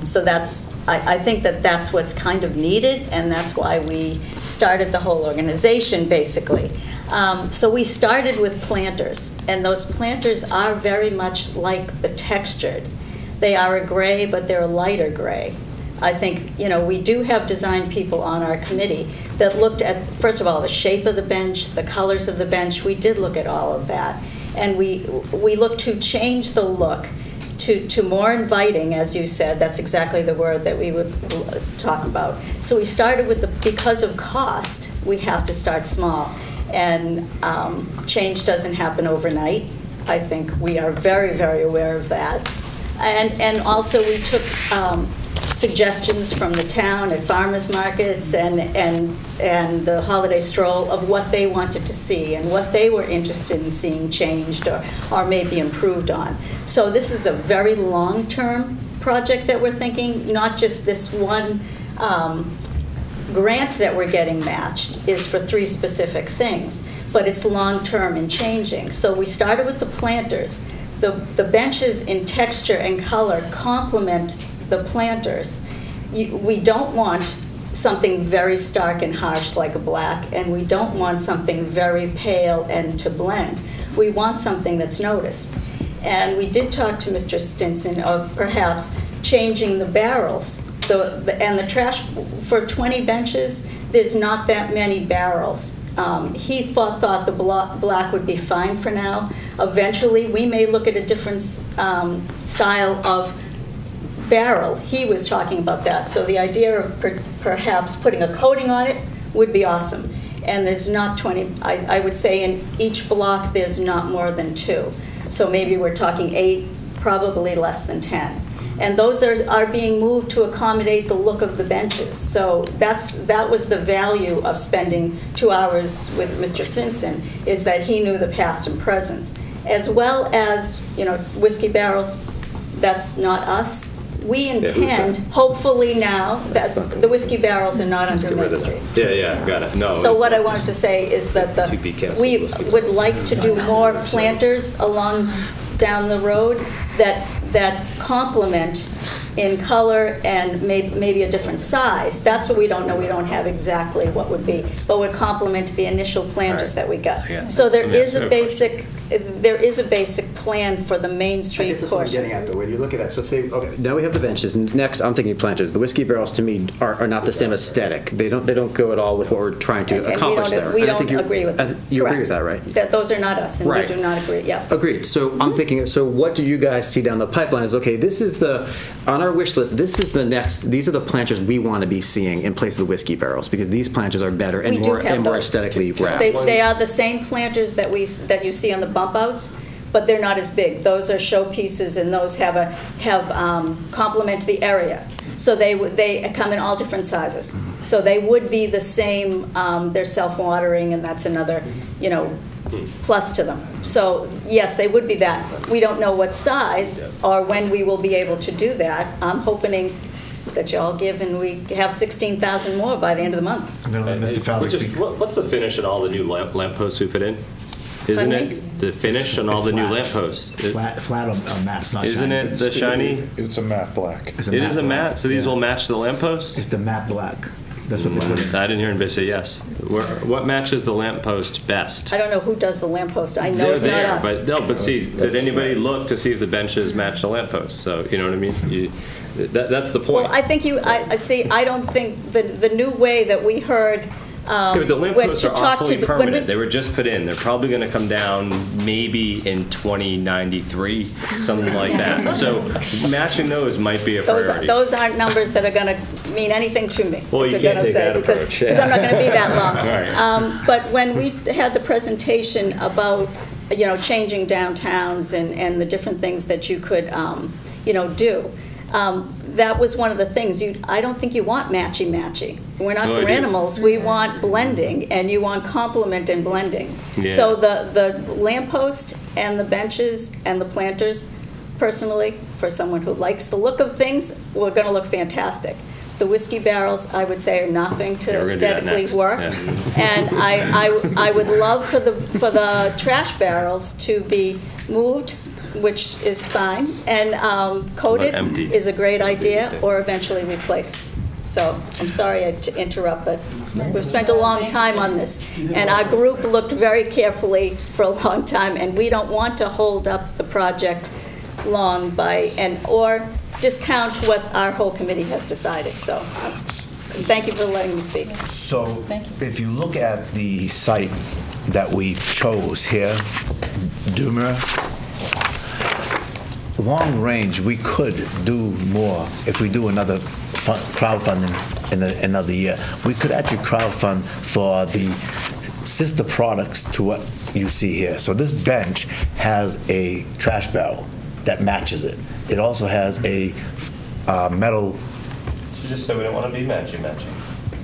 So I think that's what's kind of needed, and that's why we started the whole organization, basically. So we started with planters, and those planters are very much like the textured. They are a gray, but they're a lighter gray. I think, we do have design people on our committee that looked at, first of all, the shape of the bench, the colors of the bench. We did look at all of that. And we looked to change the look to more inviting, as you said. That's exactly the word that we would talk about. So we started with because of cost, we have to start small. And change doesn't happen overnight. I think we are very, very aware of that. And also we took suggestions from the town at farmers markets and the holiday stroll of what they wanted to see and what they were interested in seeing changed or maybe improved on. So this is a very long-term project that we're thinking, not just this one grant that we're getting matched is for 3 specific things, but it's long-term and changing. So we started with the planters. The benches in texture and color complement the planters. We don't want something very stark and harsh like a black, and we don't want something very pale and to blend. We want something that's noticed. And we did talk to Mr. Stinson of perhaps changing the barrels. And the trash, for 20 benches, there's not that many barrels. He thought the black would be fine for now. Eventually, we may look at a different style of barrel. He was talking about that. So the idea of perhaps putting a coating on it would be awesome. And there's not 20, I would say in each block there's not more than 2. So maybe we're talking 8, probably less than 10. And those are being moved to accommodate the look of the benches. So that was the value of spending 2 hours with Mr. Simpson, is that he knew the past and present. As well as, whiskey barrels, that's not us. We intend, hopefully now, that the whiskey barrels are not under Main Street. Yeah, got it. No. So what I wanted to say is that we would like to do more planters along down the road that complement in color and maybe a different size. That's what we don't know. We don't have exactly what would be, but would complement the initial planters that we got. So there is a basic plan for the Main Street I guess that's portion. what I'm getting at, though. When you look at that, so say, okay, now we have the benches. Next, I'm thinking planters. The whiskey barrels, to me, are not the same aesthetic. They don't go at all with what we're trying to accomplish there. We don't agree with that. You agree with that, right? That those are not us, and right. We do not agree. Yeah. Agreed. So I'm thinking. So what do you guys see down the pipeline? Is okay. This is on our wish list. This is the next. These are the planters we want to be seeing in place of the whiskey barrels, because these planters are better and more aesthetically wrapped. They are the same planters that you see on the bump outs, but they're not as big. Those are showpieces, and those have complement the area. So they come in all different sizes. So they would be the same. They're self-watering, and that's another, plus to them. So yes, they would be that. We don't know what size or when we will be able to do that. I'm hoping that you all give, and we have 16,000 more by the end of the month. What's the finish on all the new lampposts we put in? Isn't it the finish on all the new lampposts? Flat on matte, not Isn't shiny. it the shiny? It's a matte black. It is a matte, so these will match the lampposts? It's the matte black. That's what they put in. I didn't hear anybody say yes. What matches the lamppost best? I don't know who does the lamppost. I know it's not us. But see, did anybody look to see if the benches match the lampposts? So, you know what I mean? That's the point. Well, I think I don't think the new way that we heard. But the lampposts are awfully permanent. They were just put in. They're probably going to come down maybe in 2093, something like that. So matching those might be a priority. Those aren't numbers that are going to mean anything to me. Well, you can't take that approach. Because I'm not going to be that long. Right. But when we had the presentation about changing downtowns and the different things that you could do. That was one of the things. I don't think you want matchy-matchy. We're not granimals. We want blending, and you want complement and blending. Yeah. So the lamppost and the benches and the planters, personally, for someone who likes the look of things, we're going to look fantastic. The whiskey barrels, I would say, are not going to aesthetically work. Yeah. And I would love for the trash barrels to be moved, which is fine, and coated is a great idea, or eventually replaced. So I'm sorry to interrupt, but we've spent a long time on this, and our group looked very carefully for a long time, and we don't want to hold up the project long or discount what our whole committee has decided, so thank you for letting me speak. So Thank you. if you look at the site that we chose here, Doomer, long range, we could do more if we do another crowdfunding in another year. We could actually crowdfund for the sister products to what you see here. So this bench has a trash barrel that matches it. It also has a metal. You just said we don't want to be matching.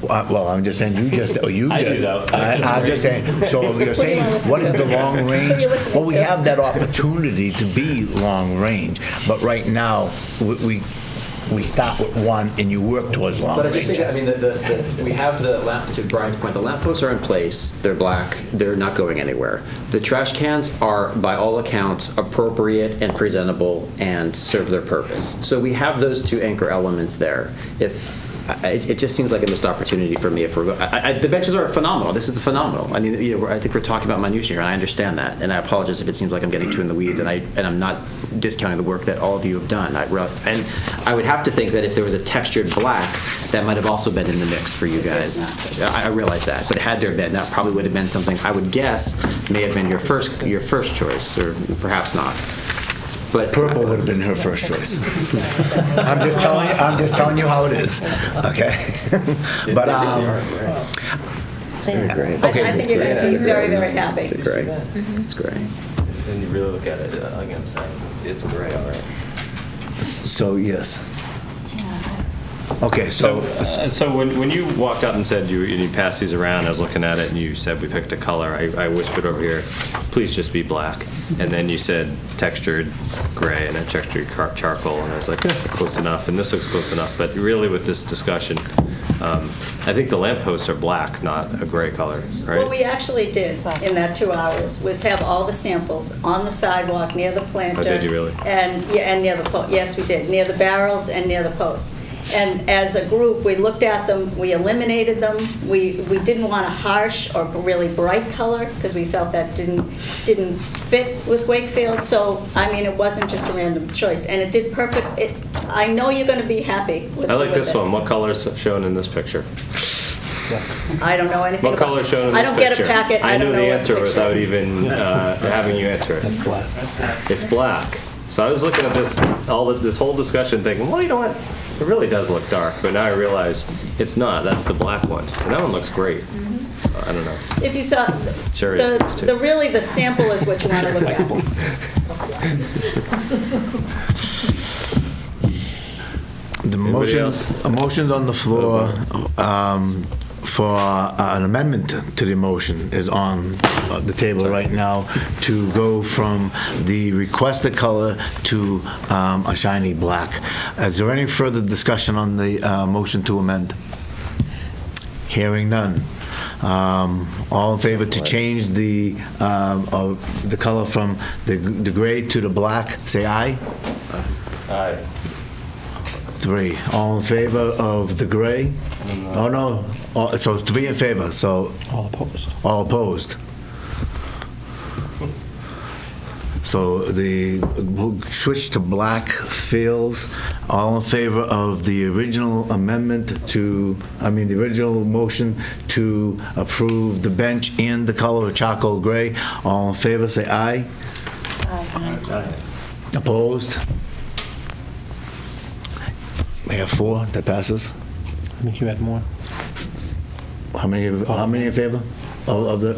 Well, I'm just saying, you just, you I just. do, though. I'm just saying, so you're saying, what is the long range? Well, we have that opportunity to be long range, but right now, we start with one and you work towards long But I range. just think, I mean, we have the lamp, to Brian's point, the lamp posts are in place, they're black, they're not going anywhere. The trash cans are, by all accounts, appropriate and presentable and serve their purpose. So we have those two anchor elements there. It just seems like a missed opportunity for me if we're the benches are phenomenal. This is phenomenal. I mean, I think we're talking about minutiae here, and I understand that. And I apologize if it seems like I'm getting too in the weeds, and I'm not discounting the work that all of you have done. And I would have to think that if there was a textured black, that might have also been in the mix for you guys. I realize that, but had there been, that probably would have been something I would guess may have been your first choice, or perhaps not. But purple would have been her first choice. I'm just telling you how it is. Okay. But it's very great. I think you're going to be very, very happy. It's great. It's great. Then you really look at it against that. It's great. All right. So yes. Okay, so when you walked up and said you passed these around, I was looking at it and you said we picked a color. I whispered over here, please just be black. And then you said textured gray and then textured charcoal, and I was like, close enough. And this looks close enough. But really, with this discussion, I think the lampposts are black, not a gray color, right? What we actually did in that 2 hours was have all the samples on the sidewalk near the planter. Oh, did you really? And near the post. Yes, we did, near the barrels and near the posts. And as a group, we looked at them, we eliminated them. We didn't want a harsh or really bright color because we felt that didn't fit with Wakefield. So, I mean, it wasn't just a random choice. And it did perfect. I know you're going to be happy with it. I like this one. What color is shown in this picture? I don't know anything What about color is shown in this I don't picture? get a packet. I don't knew know the what answer picture without is. even having you answer it. That's black. It's black. So I was looking at this whole discussion thinking, well, you know what? It really does look dark, but now I realize it's not. That's the black one. And that one looks great. I don't know. If you saw, Sure really the sample is what you want to look at. The motions on the floor for an amendment to the motion is on the table right now to go from the requested color to a shiny black. Is there any further discussion on the motion to amend? Hearing none. All in favor to change the color from the gray to the black, say aye. Aye. 3. All in favor of the gray? Oh, no. So 3 in favor, so... All opposed. All opposed. So we'll switch to black fails. All in favor of the original amendment the original motion to approve the bench and the color of charcoal gray. All in favor, say aye. Aye. Opposed? We have 4, that passes. I think you had more. How many in favor of the?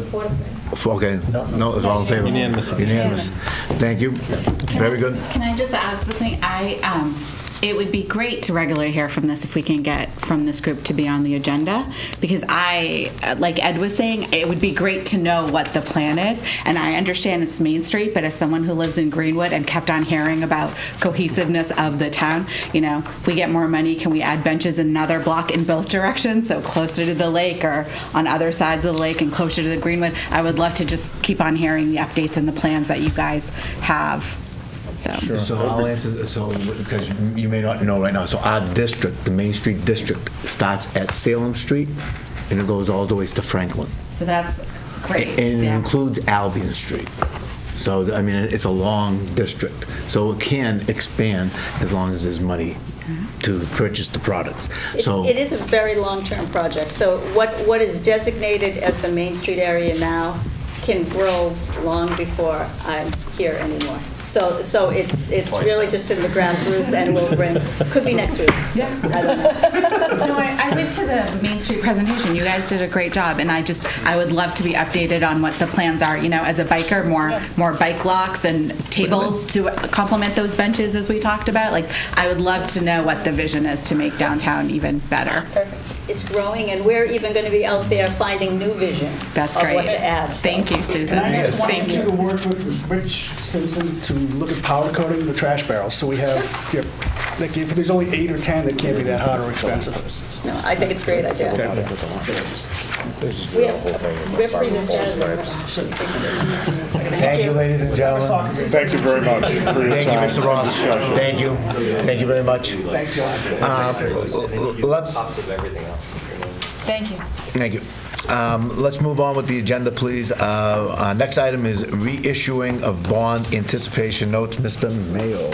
4. Okay, no, it's all in favor. Unanimous. Thank you. Very good. Can I just add something? It would be great to regularly hear from this if we can get from this group to be on the agenda, because like Ed was saying, it would be great to know what the plan is. And I understand it's Main Street, but as someone who lives in Greenwood and kept on hearing about cohesiveness of the town, if we get more money, can we add benches in another block in both directions, so closer to the lake or on other sides of the lake and closer to the Greenwood? I would love to just keep on hearing the updates and the plans that you guys have. So I'll answer, because you may not know right now, so our district, the Main Street district, starts at Salem Street, and it goes all the way to Franklin. So that's great. And it includes Albion Street. So, I mean, it's a long district. So it can expand as long as there's money to purchase the products. So It is a very long-term project. So what is designated as the Main Street area now can grow long before I'm here anymore. So it's really just in the grassroots, and will bring, could be next week. Yeah. I don't know. No, I went to the Main Street presentation. You guys did a great job, and I would love to be updated on what the plans are. You know, as a biker, more bike locks and tables to complement those benches as we talked about. Like, I would love to know what the vision is to make downtown even better. Perfect. It's growing, and we're even going to be out there finding new vision. That's of great. what to add. Thank you, Susan. And I just Thank wanted you. you to work with Rich Stinson to look at powder coating the trash barrels. So we have, like, if there's only 8 or 10, it can't be that hard or expensive. No, I think it's a great idea. We're free this Saturday. thank you, ladies and gentlemen. Thank you very much for your Thank you, time. Mr. Ross. Thank you. Thank you very much. Thanks, John. Let's, Thank you. thank you. Let's move on with the agenda, please. Our next item is reissuing of bond anticipation notes. Mr. Mayo.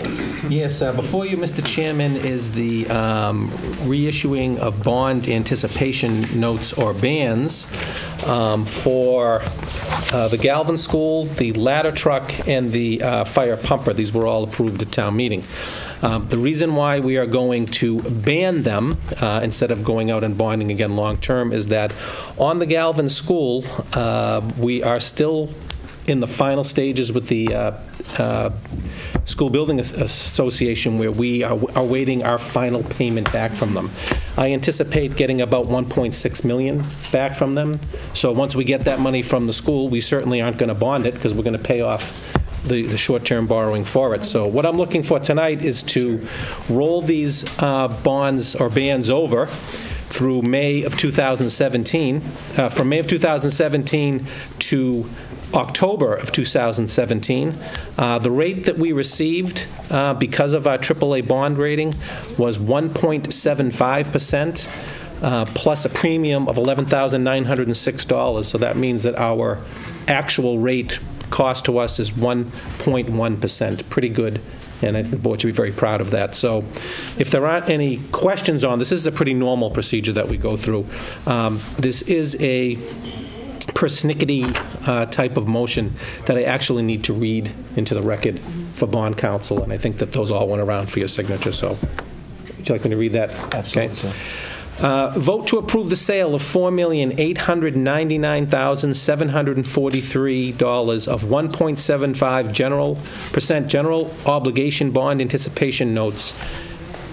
Yes, before you, Mr. Chairman, is the reissuing of bond anticipation notes or bands for the Galvin School, the ladder truck, and the fire pumper. These were all approved at town meeting. The reason why we are going to ban them instead of going out and bonding again long-term is that on the Galvin School, we are still in the final stages with the School Building Association, where we are awaiting our final payment back from them. I anticipate getting about $1.6 million back from them. So once we get that money from the school, we certainly aren't going to bond it, because we're going to pay off the short-term borrowing for it. So what I'm looking for tonight is to roll these bonds or bands over through May of 2017, from May of 2017 to October of 2017. The rate that we received because of our AAA bond rating was 1.75%, plus a premium of $11,906. So that means that our actual rate cost to us is 1.1%. Pretty good, and I think the board should be very proud of that. So if there aren't any questions on this is a pretty normal procedure that we go through. This is a persnickety type of motion that I actually need to read into the record for bond counsel, and I think that those all went around for your signature. So would you like me to read that? Absolutely, sir. Vote to approve the sale of $4,899,743 of 1.75% general obligation bond anticipation notes,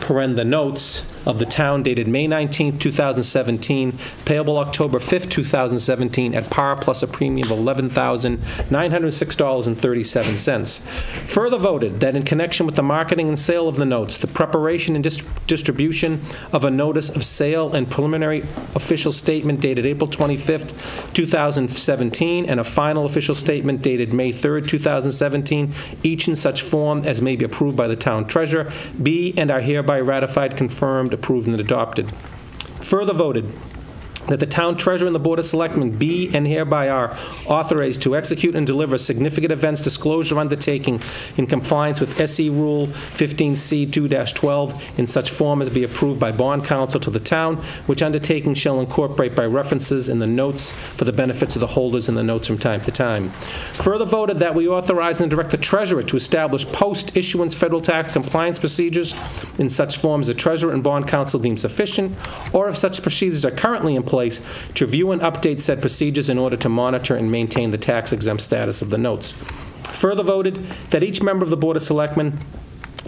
the notes of the town dated May 19, 2017, payable October 5, 2017, at par plus a premium of $11,906.37. Further voted that in connection with the marketing and sale of the notes, the preparation and distribution of a notice of sale and preliminary official statement dated April 25, 2017, and a final official statement dated May 3, 2017, each in such form as may be approved by the town treasurer, be and are hereby ratified, confirmed, approved, and adopted. Further voted that the town treasurer and the Board of Selectmen be and hereby are authorized to execute and deliver significant events disclosure undertaking in compliance with SE Rule 15C2-12 in such form as be approved by bond counsel to the town, which undertaking shall incorporate by references in the notes for the benefits of the holders in the notes from time to time. Further voted that we authorize and direct the treasurer to establish post-issuance federal tax compliance procedures in such forms the treasurer and bond counsel deem sufficient, or if such procedures are currently in place, to review and update said procedures in order to monitor and maintain the tax-exempt status of the notes. Further voted that each member of the Board of Selectmen,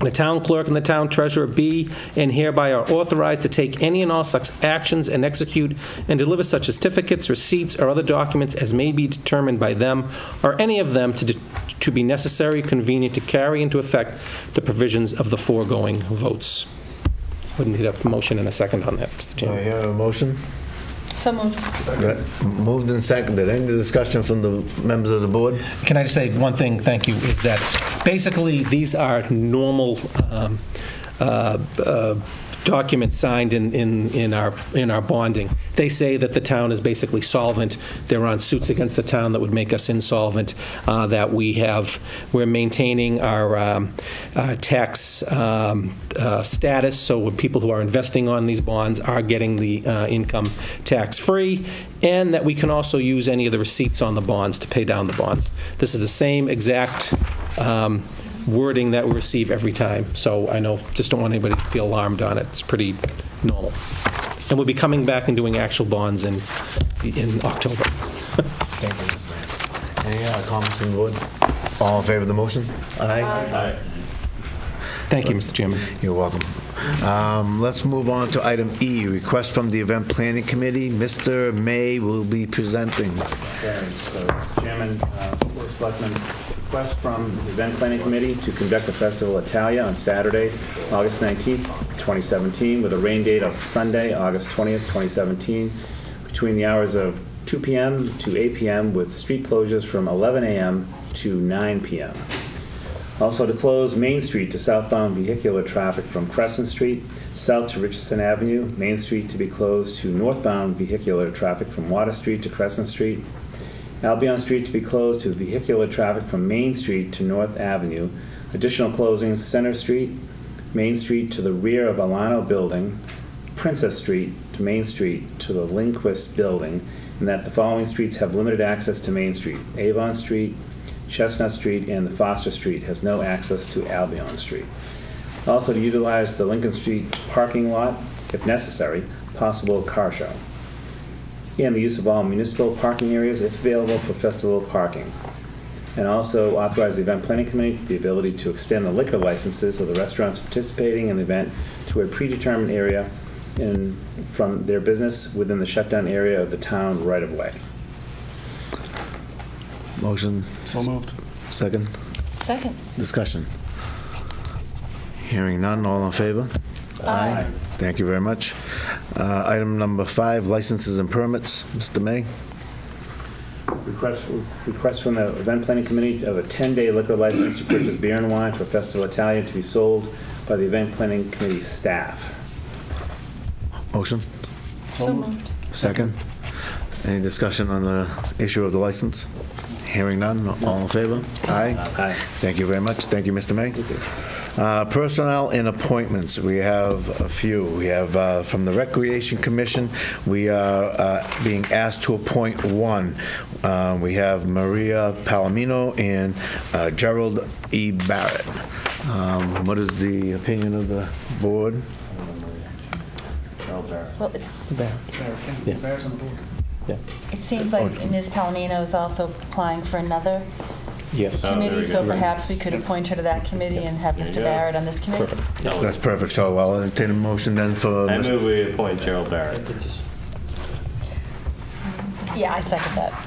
the town clerk, and the town treasurer be and hereby are authorized to take any and all such actions and execute and deliver such certificates, receipts, or other documents as may be determined by them or any of them to be necessary, convenient to carry into effect the provisions of the foregoing votes. Wouldn't need a motion and a second on that, Mr. Do I Chairman. hear a motion? So moved. Good. Moved and seconded. Any discussion from the members of the board? Can I just say one thing, thank you, is that basically these are normal documents signed in our bonding. They say that the town is basically solvent. They're on suits against the town that would make us insolvent, that we're maintaining our tax status, so when people who are investing on these bonds are getting the income tax-free, and that we can also use any of the receipts on the bonds to pay down the bonds. This is the same exact wording that we receive every time. So I know, just don't want anybody to feel alarmed on it. It's pretty normal. And we'll be coming back and doing actual bonds in October. Thank you, Mr. Mayor. Any comments from the board? All in favor of the motion? Aye. Aye. Thank you, Mr. Chairman. You're welcome. Let's move on to item E, request from the Event Planning Committee. Mr. May will be presenting. Okay, so, Mr. Chairman, Board of Selectmen, request from the Event Planning Committee to conduct the Festival Italia on Saturday, August 19th, 2017, with a rain date of Sunday, August 20th, 2017, between the hours of 2 p.m. to 8 p.m., with street closures from 11 a.m. to 9 p.m. Also to close Main Street to southbound vehicular traffic from Crescent Street south to Richardson Avenue, Main Street to be closed to northbound vehicular traffic from Water Street to Crescent Street, Albion Street to be closed to vehicular traffic from Main Street to North Avenue, additional closings Center Street, Main Street to the rear of Alano Building, Princess Street to Main Street to the Lindquist Building, and that the following streets have limited access to Main Street: Avon Street, Chestnut Street, and the Foster Street has no access to Albion Street. Also to utilize the Lincoln Street parking lot, if necessary, possible car show. And the use of all municipal parking areas, if available, for festival parking. And also authorize the Event Planning Committee the ability to extend the liquor licenses of the restaurants participating in the event to a predetermined area from their business within the shutdown area of the town right-of-way. Motion? So moved. Second? Second. Discussion? Hearing none, all in favor? Aye. Thank you very much. Item number 5, licenses and permits. Mr. May? Request from the Event Planning Committee of a 10-day liquor license to purchase beer and wine for Festival Italia to be sold by the Event Planning Committee staff. Motion? So moved. Second? Any discussion on the issue of the license? Hearing none, all in favor? Aye. Aye. Thank you very much. Thank you, Mr. May. Personnel and appointments, we have a few. We have from the Recreation Commission, we are being asked to appoint one. We have Maria Palomino and Gerald E. Barrett. What is the opinion of the board? Well, it's, Barrett's on the board. it seems like Ms. Palomino is also applying for another Yes. committee, so perhaps we could appoint her to that committee and have Mr. Barrett on this committee. Perfect. That's perfect. So I'll entertain a motion then for... I move we appoint Gerald Barrett. Yeah, I second that.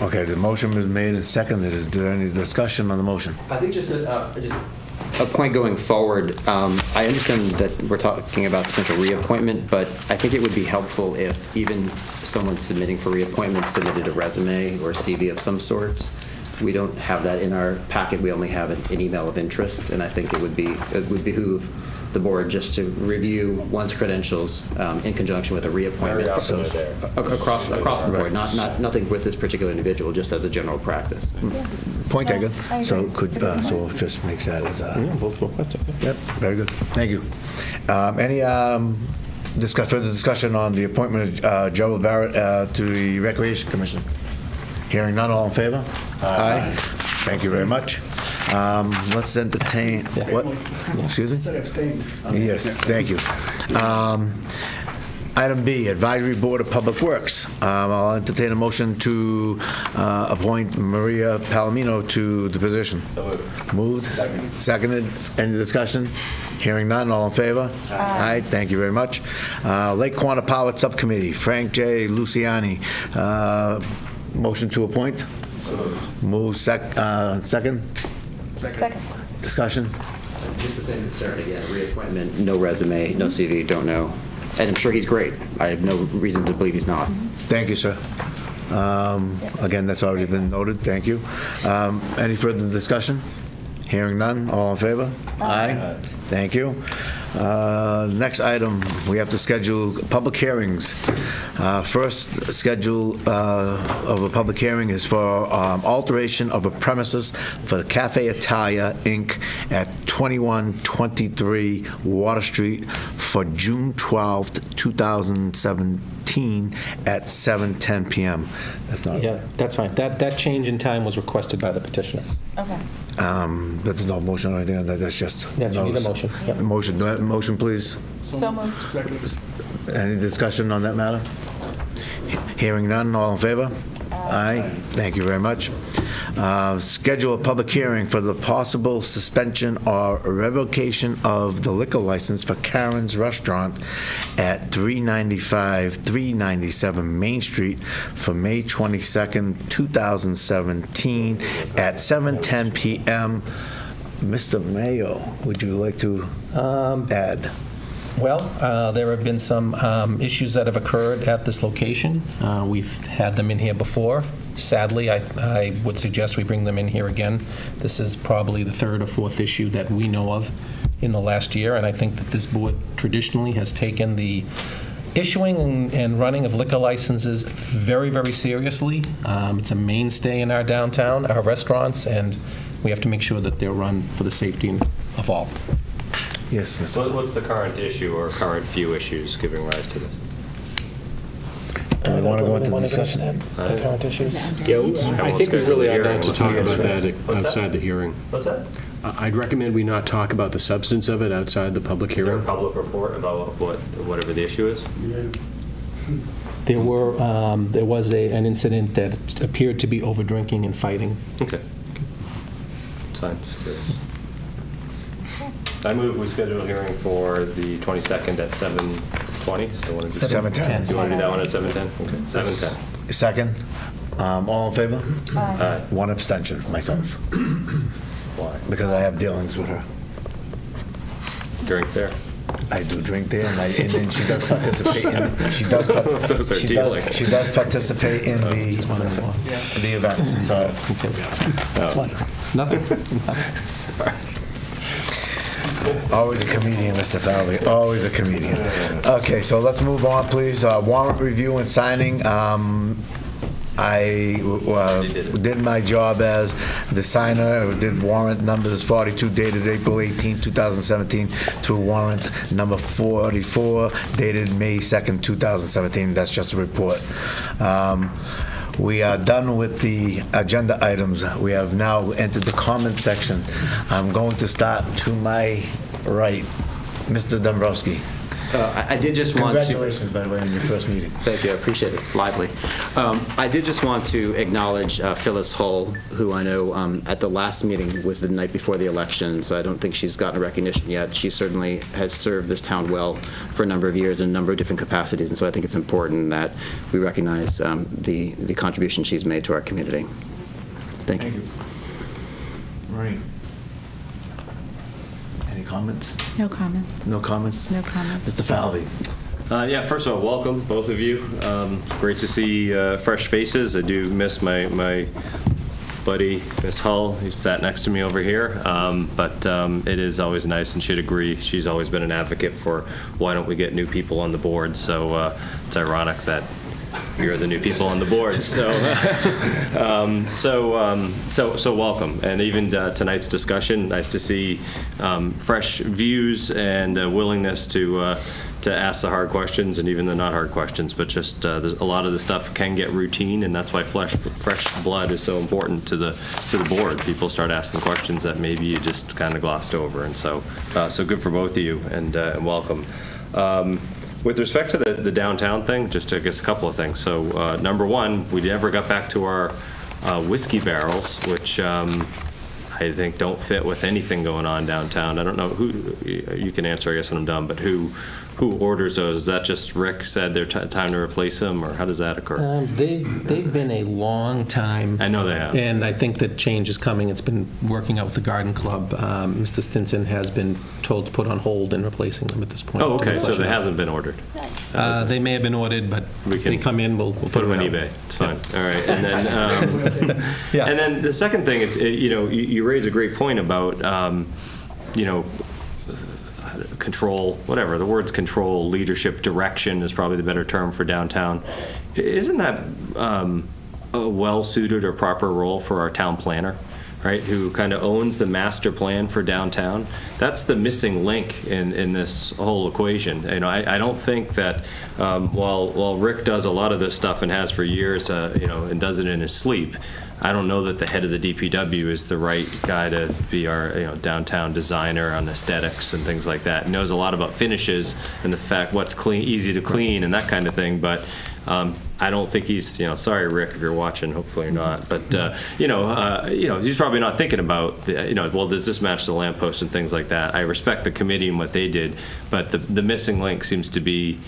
Okay, the motion was made and seconded. Is there any discussion on the motion? I think just a point going forward, I understand that we're talking about potential reappointment, but I think it would be helpful if even someone submitting for reappointment submitted a resume or CV of some sort. We don't have that in our packet. We only have an email of interest, and I think it would behoove the board just to review one's credentials in conjunction with a reappointment across the board, nothing with this particular individual, just as a general practice. Point taken. I So agree. could, It's a good so point. just makes that as a... Yeah, we'll request it. Yep, very good. Thank you. Any further discussion on the appointment of Gerald Barrett to the Recreation Commission? Hearing none, all in favor? Aye. Thank you very much. Let's entertain, what? Excuse me? Said abstain. Yes, thank you. Item B, Advisory Board of Public Works. I'll entertain a motion to appoint Maria Palomino to the position. So moved. Moved? Seconded. Any discussion? Hearing none, all in favor? Aye. Thank you very much. Lake Quantipowitt Subcommittee, Frank J. Luciani. Motion to appoint? Move second? Second. Discussion? Just the same concern, again, reappointment, no resume, no CV, don't know. And I'm sure he's great. I have no reason to believe he's not. Thank you, sir. Again, that's already been noted. Thank you. Any further discussion? Hearing none, all in favor? Aye. Thank you. Next item, we have to schedule public hearings. First schedule of a public hearing is for alteration of a premises for the Cafe Italia, Inc. at 2123 Water Street for June 12th, 2017 at 7:10 p.m. That's not... Yeah, that's fine. That change in time was requested by the petitioner. Okay. There's no motion or anything on that, that's just... Yeah, you need a motion. Yep. Motion, do I have a motion, please? So moved. Any discussion on that matter? Hearing none, all in favor? Aye. Thank you very much. Schedule a public hearing for the possible suspension or revocation of the liquor license for Karen's Restaurant at 397 Main Street for May 22nd, 2017 at 7:10 p.m. Mr. Mayo, would you like to add? Well, there have been some issues that have occurred at this location. We've had them in here before. Sadly, I would suggest we bring them in here again. This is probably the third or fourth issue that we know of in the last year, and I think that this board traditionally has taken the issuing and running of liquor licenses very, very seriously. It's a mainstay in our downtown, our restaurants, and we have to make sure that they're run for the safety of all. Yes, Mr. What's the current issue or current few issues giving rise to this? Do we want to go into discussion? The current issues? Yeah, I think we really ought not to talk about that outside the hearing. What's that? I'd recommend we not talk about the substance of it outside the public Is there a hearing. public report about whatever the issue is? There was an incident that appeared to be over drinking and fighting. Okay. It's fine. Just curious. I move we schedule a hearing for the 22nd at 7:20. Still want to do 7:10. Do you want to do that one at 7:10? Okay, 7:10. Second. All in favor? Aye. One abstention, myself, Why? because I have dealings with her. Drink there. I do drink there, and then she does participate in. She does. She does participate in the events. So. Nothing. Always a comedian, Mr. Falvey. Always a comedian. Okay, so let's move on, please. Warrant review and signing. I did my job as the signer. Did warrant numbers 42 dated April 18, 2017 through warrant number 44 dated May 2nd, 2017. That's just a report. We are done with the agenda items. We have now entered the comment section. I'm going to start to my right. Mr. Dombrowski. I did just want to... Congratulations, by the way, on your first meeting. Thank you, I appreciate it. Lively. I did just want to acknowledge Phyllis Hull, who I know at the last meeting was the night before the election, so I don't think she's gotten a recognition yet. She certainly has served this town well for a number of years in a number of different capacities, and so I think it's important that we recognize the contribution she's made to our community. Thank you. Maureen. Any comments? No comments. No comments? No comments. Mr. Falvey. Yeah, first of all, welcome, both of you. Great to see fresh faces. I do miss my buddy, Miss Hull, who sat next to me over here. But it is always nice, and she'd agree. She's always been an advocate for why don't we get new people on the board. So it's ironic that you're the new people on the board. So so welcome. And even tonight's discussion, nice to see fresh views and willingness to ask the hard questions and even the not hard questions, but just a lot of the stuff can get routine, and that's why fresh blood is so important to the board. People start asking questions that maybe you just kind of glossed over, and so good for both of you, and welcome. With respect to the downtown thing, just I guess a couple of things. So number one, we never got back to our whiskey barrels, which I think don't fit with anything going on downtown. I don't know who, you can answer I guess when I'm done, but who who orders those? Is that just Rick said they're time to replace them, or how does that occur? They've been a long time. I know they have. And I think that change is coming. It's been working out with the garden club. Mr. Stinson has been told to put on hold in replacing them at this point. Oh, okay, so it hasn't been ordered. They may have been ordered, but if they come in, we'll put them on eBay. It's fine. All right, and then Yeah. And then the second thing is, you raise a great point about control, whatever, the words control, leadership, direction is probably the better term for downtown. Isn't that a well-suited or proper role for our town planner, right, who kind of owns the master plan for downtown? That's the missing link in this whole equation. I don't think that while Rick does a lot of this stuff and has for years, and does it in his sleep, I don't know that the head of the DPW is the right guy to be our downtown designer on aesthetics and things like that. He knows a lot about finishes and the fact what's clean, easy to clean, and that kind of thing. But I don't think he's sorry, Rick, if you're watching. Hopefully you're not. But he's probably not thinking about well, does this match the lamppost and things like that. I respect the committee and what they did, but the missing link seems to be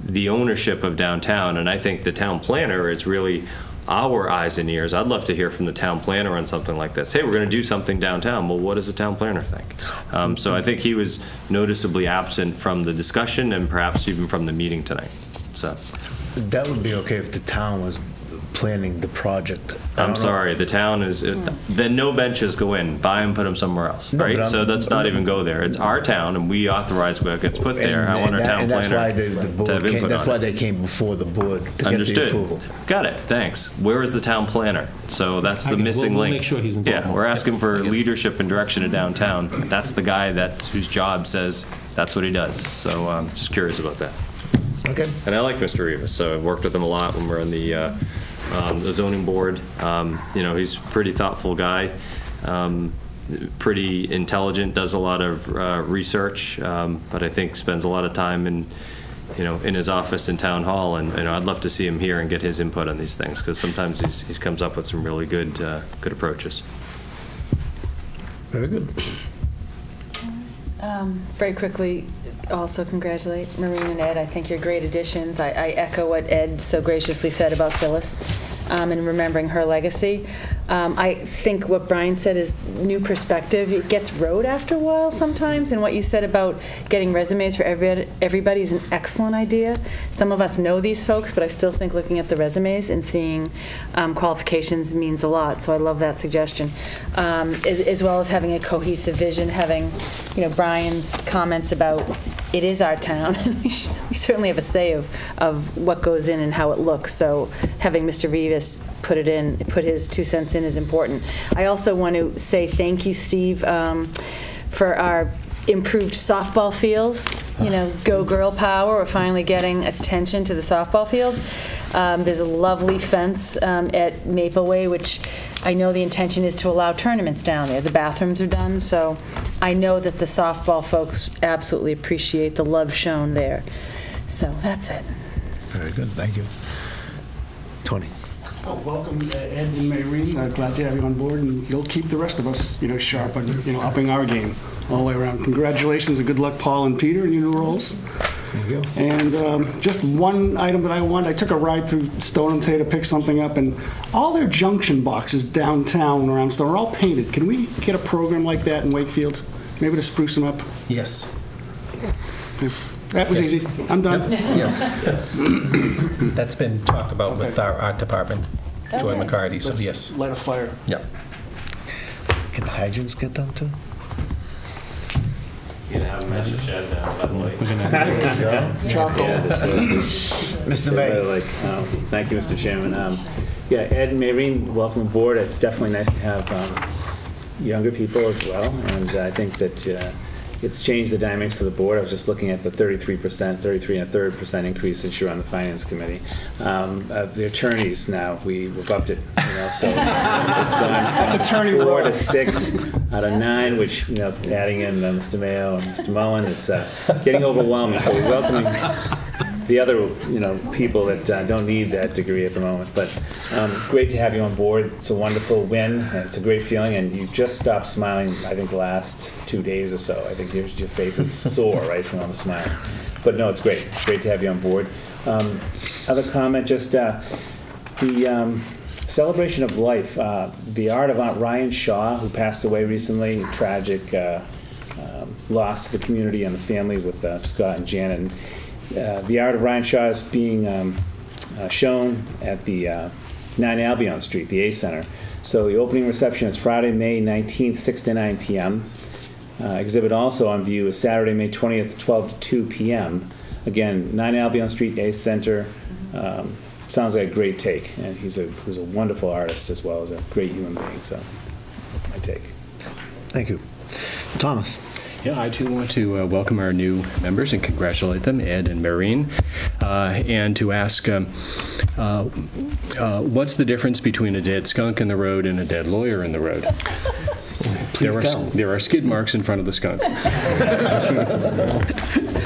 the ownership of downtown, and I think the town planner is really our eyes and ears. I'd love to hear from the town planner on something like this. Hey, we're going to do something downtown. Well, what does the town planner think? So I think he was noticeably absent from the discussion and perhaps even from the meeting tonight. So That would be okay if the town was planning the project. I'm sorry, the town is, then no benches go in, buy them, put them somewhere else, No, right? but So let's not even go there. It's our town, and we authorize what gets put there. I want our town And that's planner why the to board have came, input that's on why it. they came before the board to get the Understood. approval. Got it, thanks. Where is the town planner? So that's the missing we'll link. make sure he's involved. Yeah, we're asking for leadership and direction of downtown. That's the guy whose job says that's what he does. So I'm just curious about that. Okay. And I like Mr. Rivas, so I've worked with him a lot when we're on the zoning board. He's a pretty thoughtful guy, pretty intelligent, does a lot of research, but I think spends a lot of time in his office in town hall, and I'd love to see him here and get his input on these things, because sometimes he comes up with some really good approaches. Very good. Very quickly, also congratulate Maureen and Ed. I think you're great additions. I echo what Ed so graciously said about Phyllis and remembering her legacy. I think what Brian said is new perspective. It gets rote after a while sometimes, and what you said about getting resumes for everybody is an excellent idea. Some of us know these folks, but I still think looking at the resumes and seeing qualifications means a lot, so I love that suggestion. As well as having a cohesive vision, having Brian's comments about it is our town, and we certainly have a say of what goes in and how it looks, so having Mr. Rivas put his 2 cents in is important. I also want to say thank you, Steve, for our improved softball fields. Go girl power. We're finally getting attention to the softball fields. There's a lovely fence at Maple Way, which I know the intention is to allow tournaments down there. The bathrooms are done, so I know that the softball folks absolutely appreciate the love shown there. So that's it. Very good, thank you. Tony. Welcome, Ed and Maureen. Glad to have you on board, and you'll keep the rest of us, sharp and, upping our game all the way around. Congratulations and good luck, Paul and Peter, in your new roles. Thank you. And just one item that I took a ride through Stoneham today to pick something up, and all their junction boxes downtown around Stone are all painted. Can we get a program like that in Wakefield? Maybe to spruce them up? Yes. That was easy. I'm done. Yes. That's been talked about with our art department, Joy McCarty, so yes. Light a fire. Yep. Can the hydrants get done too? You're going to have a magic shed now, by the way. Charcoal. Mr. May. Thank you, Mr. Chairman. Ed and Maureen, welcome aboard. It's definitely nice to have younger people as well, and I think that it's changed the dynamics of the board. I was just looking at the 33%, 33.33% increase since you're on the Finance Committee. The attorneys now, we've upped it, so it's gone from 4 to 6 out of 9, which, adding in Mr. Mayo and Mr. Mullen, it's getting overwhelming. So we're welcoming the other, people that don't need that degree at the moment. But it's great to have you on board. It's a wonderful win, and it's a great feeling. And you just stopped smiling, I think, the last 2 days or so. I think your face is sore, right, from all the smiling. But no, it's great. It's great to have you on board. Other comment, just the celebration of life, the art of Aunt Ryan Shaw, who passed away recently, tragic loss to the community and the family with Scott and Janet. The art of Ryan Shaw is being shown at the 9 Albion Street, the A Center. So the opening reception is Friday, May 19th, 6 to 9 p.m. Exhibit also on view is Saturday, May 20th, 12 to 2 p.m. Again, 9 Albion Street, A Center. Sounds like a great take, and he's a wonderful artist as well as a great human being. So, my take. Thank you, Thomas. Yeah, I too want to welcome our new members and congratulate them, Ed and Maureen, and to ask what's the difference between a dead skunk in the road and a dead lawyer in the road? There are skid marks in front of the skunk.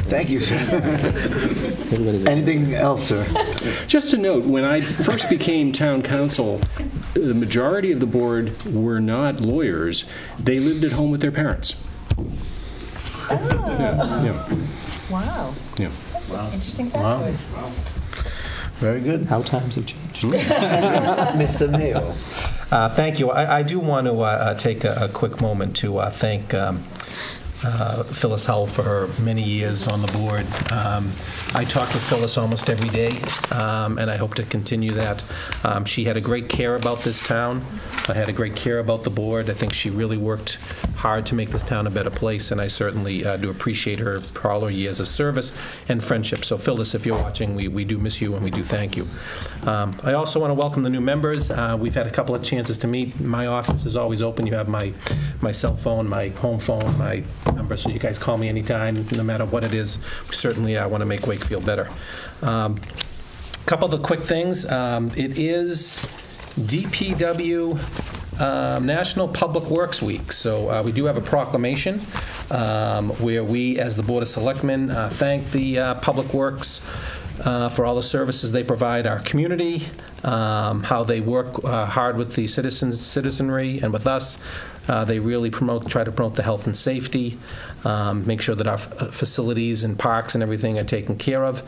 Thank you, sir. Anything else, sir? Just a note, when I first became town council, the majority of the board were not lawyers. They lived at home with their parents. Oh. Yeah. Wow. Yeah. Wow. Interesting factoid. Wow. Very good. How times have changed. Mr. Mayo. Thank you. I do want to take a quick moment to thank Phyllis Hull for her many years on the board. I talk with Phyllis almost every day, and I hope to continue that. She had a great care about this town. I had a great care about the board. I think she really worked hard to make this town a better place, and I certainly do appreciate her for all her years of service and friendship. So Phyllis, if you're watching, we do miss you and we do thank you. I also want to welcome the new members. We've had a couple of chances to meet. My office is always open. You have my cell phone, my home phone, my number, so you guys call me anytime, no matter what it is. We certainly want to make Wakefield better. Couple of the quick things. It is DPW National Public Works Week. So we do have a proclamation where we, as the Board of Selectmen, thank the Public Works for all the services they provide our community, how they work hard with the citizenry and with us. They really try to promote the health and safety, make sure that our facilities and parks and everything are taken care of.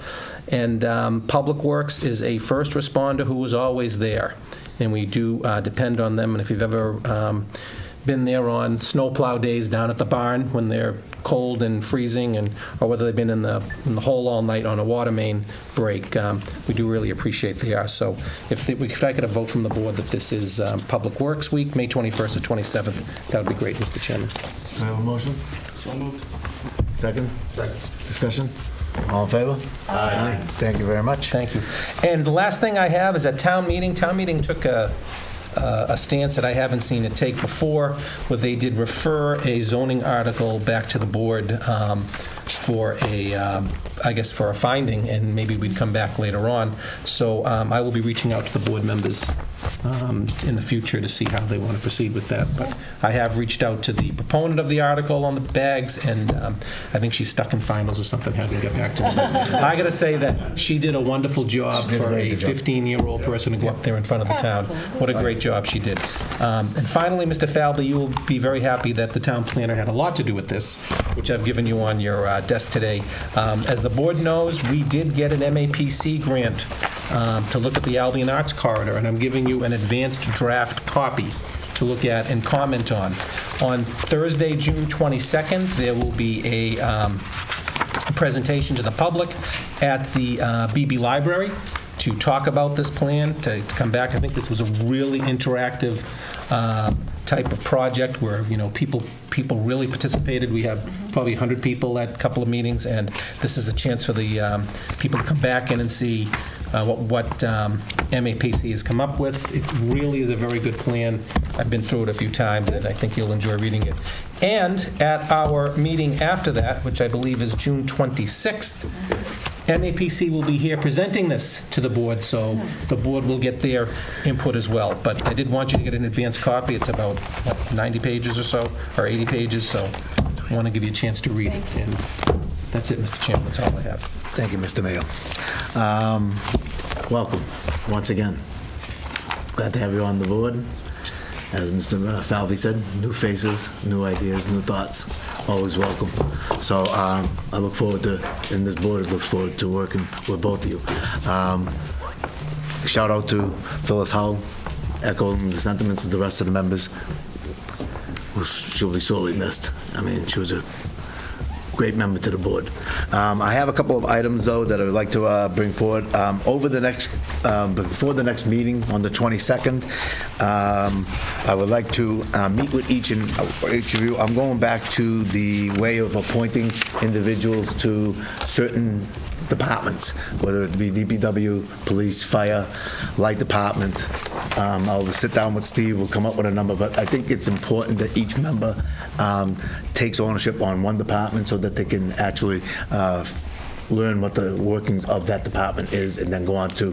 And Public Works is a first responder who is always there, and we do depend on them. And if you've ever been there on snowplow days down at the barn when they're cold and freezing, or whether they've been in the hole all night on a water main break, we do really appreciate they are. So if I could have a vote from the board that this is Public Works Week, May 21st to 27th, that would be great, Mr. Chairman. I have a motion? So moved. Second? Second. Discussion? All in favor? Aye. Thank you very much. Thank you. And the last thing I have is at town meeting. Town meeting took a stance that I haven't seen it take before, where they did refer a zoning article back to the board for I guess for a finding, and maybe we'd come back later on. So I will be reaching out to the board members in the future to see how they want to proceed with that. But I have reached out to the proponent of the article on the bags, and I think she's stuck in finals or something, hasn't got back to me. I got to say that she did a wonderful job for a 15-year-old person to go up there in front of the town. What a great job she did. And finally, Mr. Falvey, you will be very happy that the town planner had a lot to do with this, which I've given you on your desk today. As the board knows, we did get an MAPC grant to look at the Albion Arts Corridor, and I'm giving you an advanced draft copy to look at and comment on. On Thursday, June 22nd, there will be a presentation to the public at the BB Library to talk about this plan, to come back. I think this was a really interactive type of project where, you know, people really participated. We have probably 100 people at a couple of meetings, and this is a chance for the people to come back in and see what MAPC has come up with. It really is a very good plan. I've been through it a few times, and I think you'll enjoy reading it. And at our meeting after that, which I believe is June 26th, MAPC will be here presenting this to the board, so the board will get their input as well. But I did want you to get an advance copy. It's about 90 pages or so, or 80 pages, so I want to give you a chance to read it. And that's it, Mr. Chairman. That's all I have. Thank you, Mr. Mayo. Welcome once again. Glad to have you on the board. as Mr. Falvey said, new faces, new ideas, new thoughts, always welcome. So I look forward to, and this board looks forward to working with both of you. Shout out to Phyllis Hull, echoing the sentiments of the rest of the members. She'll be sorely missed. I mean, she was a great member to the board. I have a couple of items, though, that I would like to bring forward. Before the next meeting on the 22nd, I would like to meet with each of you. I'm going back to the way of appointing individuals to certain departments, whether it be DPW, police, fire, light department. I'll sit down with Steve, we'll come up with a number, but I think it's important that each member takes ownership on one department so that they can actually learn what the workings of that department is, and then go on to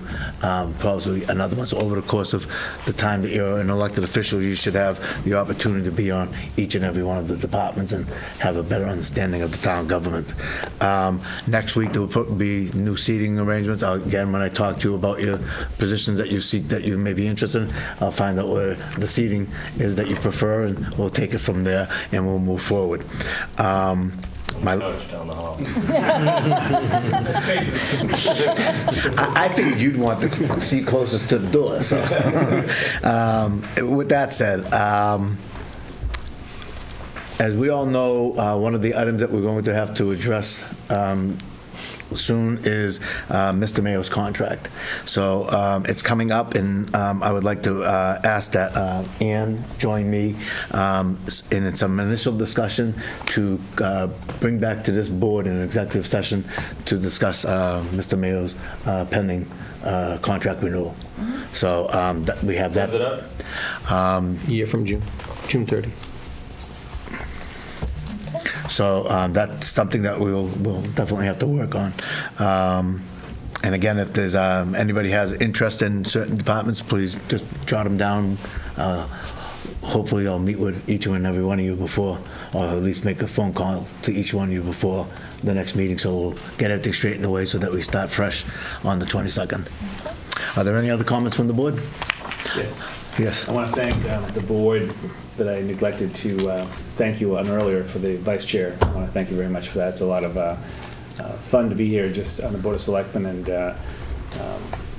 probably another one. So over the course of the time that you're an elected official, you should have the opportunity to be on each and every one of the departments and have a better understanding of the town government. Next week, there will be new seating arrangements. Again, when I talk to you about your positions that you seek, that you may be interested in, I'll find out where the seating is that you prefer, and we'll take it from there, and we'll move forward. My coach down the hall. I figured you'd want the seat closest to the door. So, with that said, as we all know, one of the items that we're going to have to address soon is Mr. Mayo's contract. So it's coming up, and I would like to ask that Ann join me in some initial discussion to bring back to this board in an executive session to discuss Mr. Mayo's pending contract renewal. So that we have that. When's it up? Year from June 30. So that's something that we'll definitely have to work on. And again, if there's anybody has interest in certain departments, please just jot them down. Hopefully, I'll meet with each and every one of you before, or at least make a phone call to each one of you before the next meeting, so we'll get everything straightened away so that we start fresh on the 22nd. Are there any other comments from the board? Yes. Yes. I want to thank the board that I neglected to thank you on earlier for the vice chair. I want to thank you very much for that. It's a lot of fun to be here just on the Board of Selectmen, and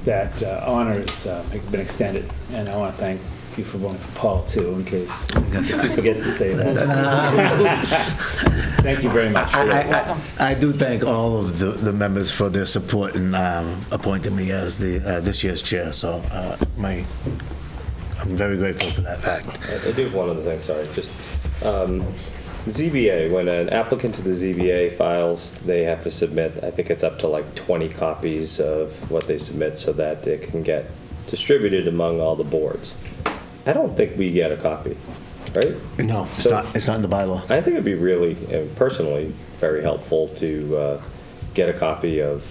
that honor has been extended. And I want to thank you for voting for Paul, too, in case he forgets to say that. Thank you very much. I do thank all of the members for their support in appointing me as the this year's chair. So I'm very grateful for that fact. I do have one other thing, sorry. Just ZBA, when an applicant to the ZBA files, they have to submit, I think it's up to like 20 copies of what they submit so that it can get distributed among all the boards. I don't think we get a copy, right? No, it's not in the bylaw. I think it'd be really, personally, very helpful to get a copy of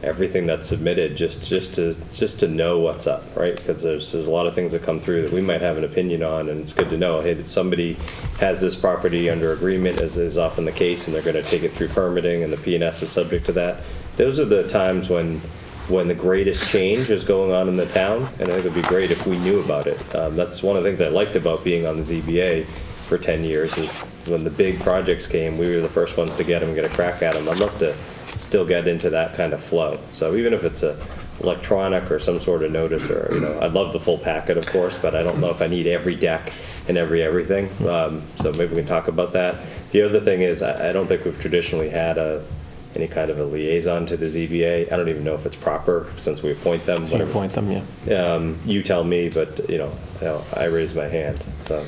everything that's submitted, just to know what's up, right? Because there's a lot of things that come through that we might have an opinion on, and it's good to know, hey, that somebody has this property under agreement, as is often the case, and they're going to take it through permitting, and the P&S is subject to that. Those are the times when the greatest change is going on in the town, and I think it would be great if we knew about it. That's one of the things I liked about being on the ZBA for 10 years, is when the big projects came, we were the first ones to get them, get a crack at them. I'd love to still get into that kind of flow. So even if it's a electronic or some sort of notice, or I'd love the full packet, of course, but I don't know if I need every deck and everything. So maybe we can talk about that. The other thing is, I don't think we've traditionally had any kind of a liaison to the ZBA. I don't even know if it's proper since we appoint them. You appoint them, yeah. You tell me, but I raise my hand. So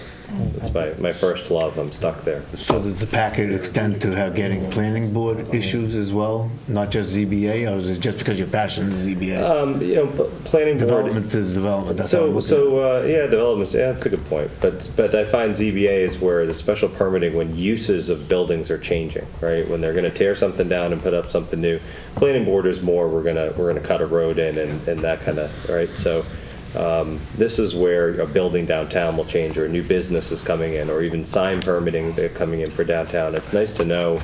it's my first love. I'm stuck there. So does the packet extend to getting planning board issues as well, not just ZBA, or is it just because you're passionate in ZBA? Planning board. Development is development. That's development. Yeah, that's a good point. But I find ZBA is where the special permitting, when uses of buildings are changing, right? When they're going to tear something down and put up something new. Planning board is more we're gonna cut a road in and that kind of, right? So. This is where a building downtown will change, or a new business is coming in, or even sign permitting they're coming in for downtown. It's nice to know,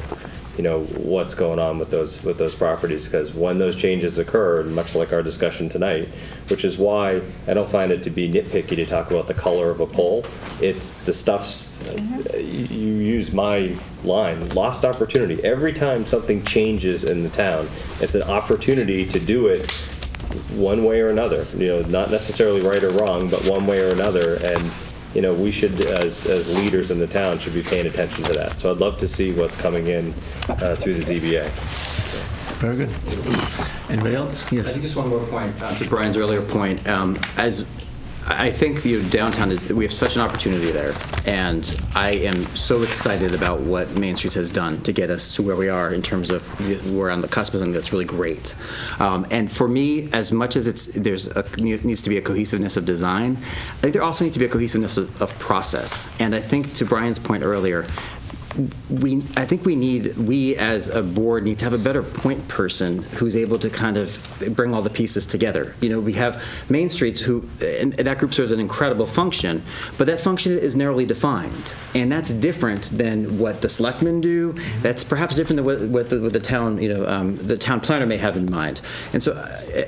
what's going on with those properties, because when those changes occur, much like our discussion tonight, which is why I don't find it to be nitpicky to talk about the color of a pole. It's the stuff's, you use my line, lost opportunity. Every time something changes in the town, it's an opportunity to do it one way or another, not necessarily right or wrong, but one way or another. And we should, as leaders in the town, should be paying attention to that. So I'd love to see what's coming in through the ZBA. Very good. Anybody else? I think just one more point to Brian's earlier point. As I think downtown we have such an opportunity there, and I am so excited about what Main Street has done to get us to where we are in terms of we're on the cusp of something that's really great. And for me, as much as needs to be a cohesiveness of design, I think there also needs to be a cohesiveness of process. And I think to Brian's point earlier, I think we as a board need to have a better point person who's able to kind of bring all the pieces together. We have Main Streets and that group serves an incredible function, but that function is narrowly defined, and that's different than what the selectmen do. That's perhaps different than what the town, the town planner may have in mind. And so,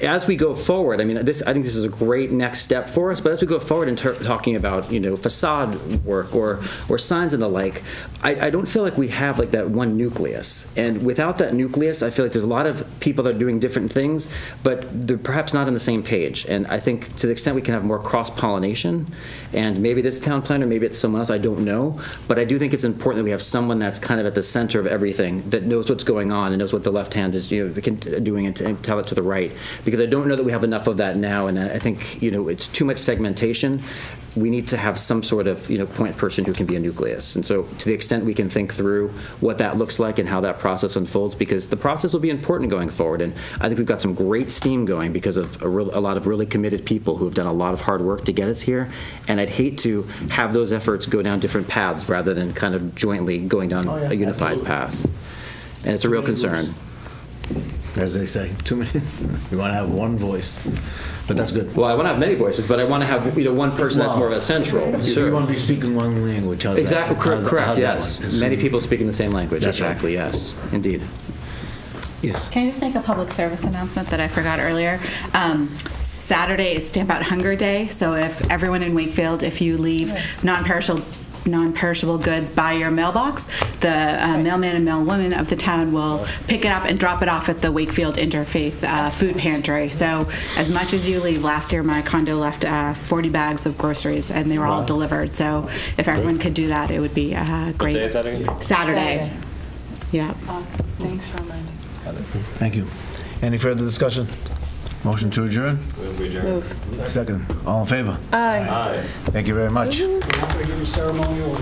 as we go forward, I think this is a great next step for us. But as we go forward in talking about facade work or signs and the like, I don't feel like we have like that one nucleus. And without that nucleus, I feel like there's a lot of people that are doing different things, but they're perhaps not on the same page. And I think to the extent we can have more cross-pollination, and maybe it is the town planner, maybe it's someone else, I don't know, but I do think it's important that we have someone that's kind of at the center of everything, that knows what's going on and knows what the left hand is doing and tell it to the right. Because I don't know that we have enough of that now, and I think it's too much segmentation. We need to have some sort of point person who can be a nucleus. And so to the extent we can think through what that looks like and how that process unfolds, because the process will be important going forward. And I think we've got some great steam going because of a lot of really committed people who have done a lot of hard work to get us here. And I'd hate to have those efforts go down different paths rather than kind of jointly going down a unified path. And it's a real concern. As they say, too many. We want to have one voice, but that's good. Well, I want to have many voices, but I want to have one person that's more of a central. Sure. You want to be speaking one language. How's exactly. That? Correct. How's yes. Many people speaking the same language. That's exactly. Right. Yes. Indeed. Yes. Can I just make a public service announcement that I forgot earlier? Saturday is Stamp Out Hunger Day, so if everyone in Wakefield, if you leave non-perishable goods by your mailbox, the mailman and mailwoman of the town will pick it up and drop it off at the Wakefield Interfaith Food Pantry. So as much as you leave, last year my condo left 40 bags of groceries and they were all delivered. So if everyone could do that, it would be great. What day is that again? Saturday. Yeah. Awesome. Thanks for reminding. Thank you. Any further discussion? Motion to adjourn? Move. Second. All in favor? Aye. Thank you very much. I'm not going to give you ceremonial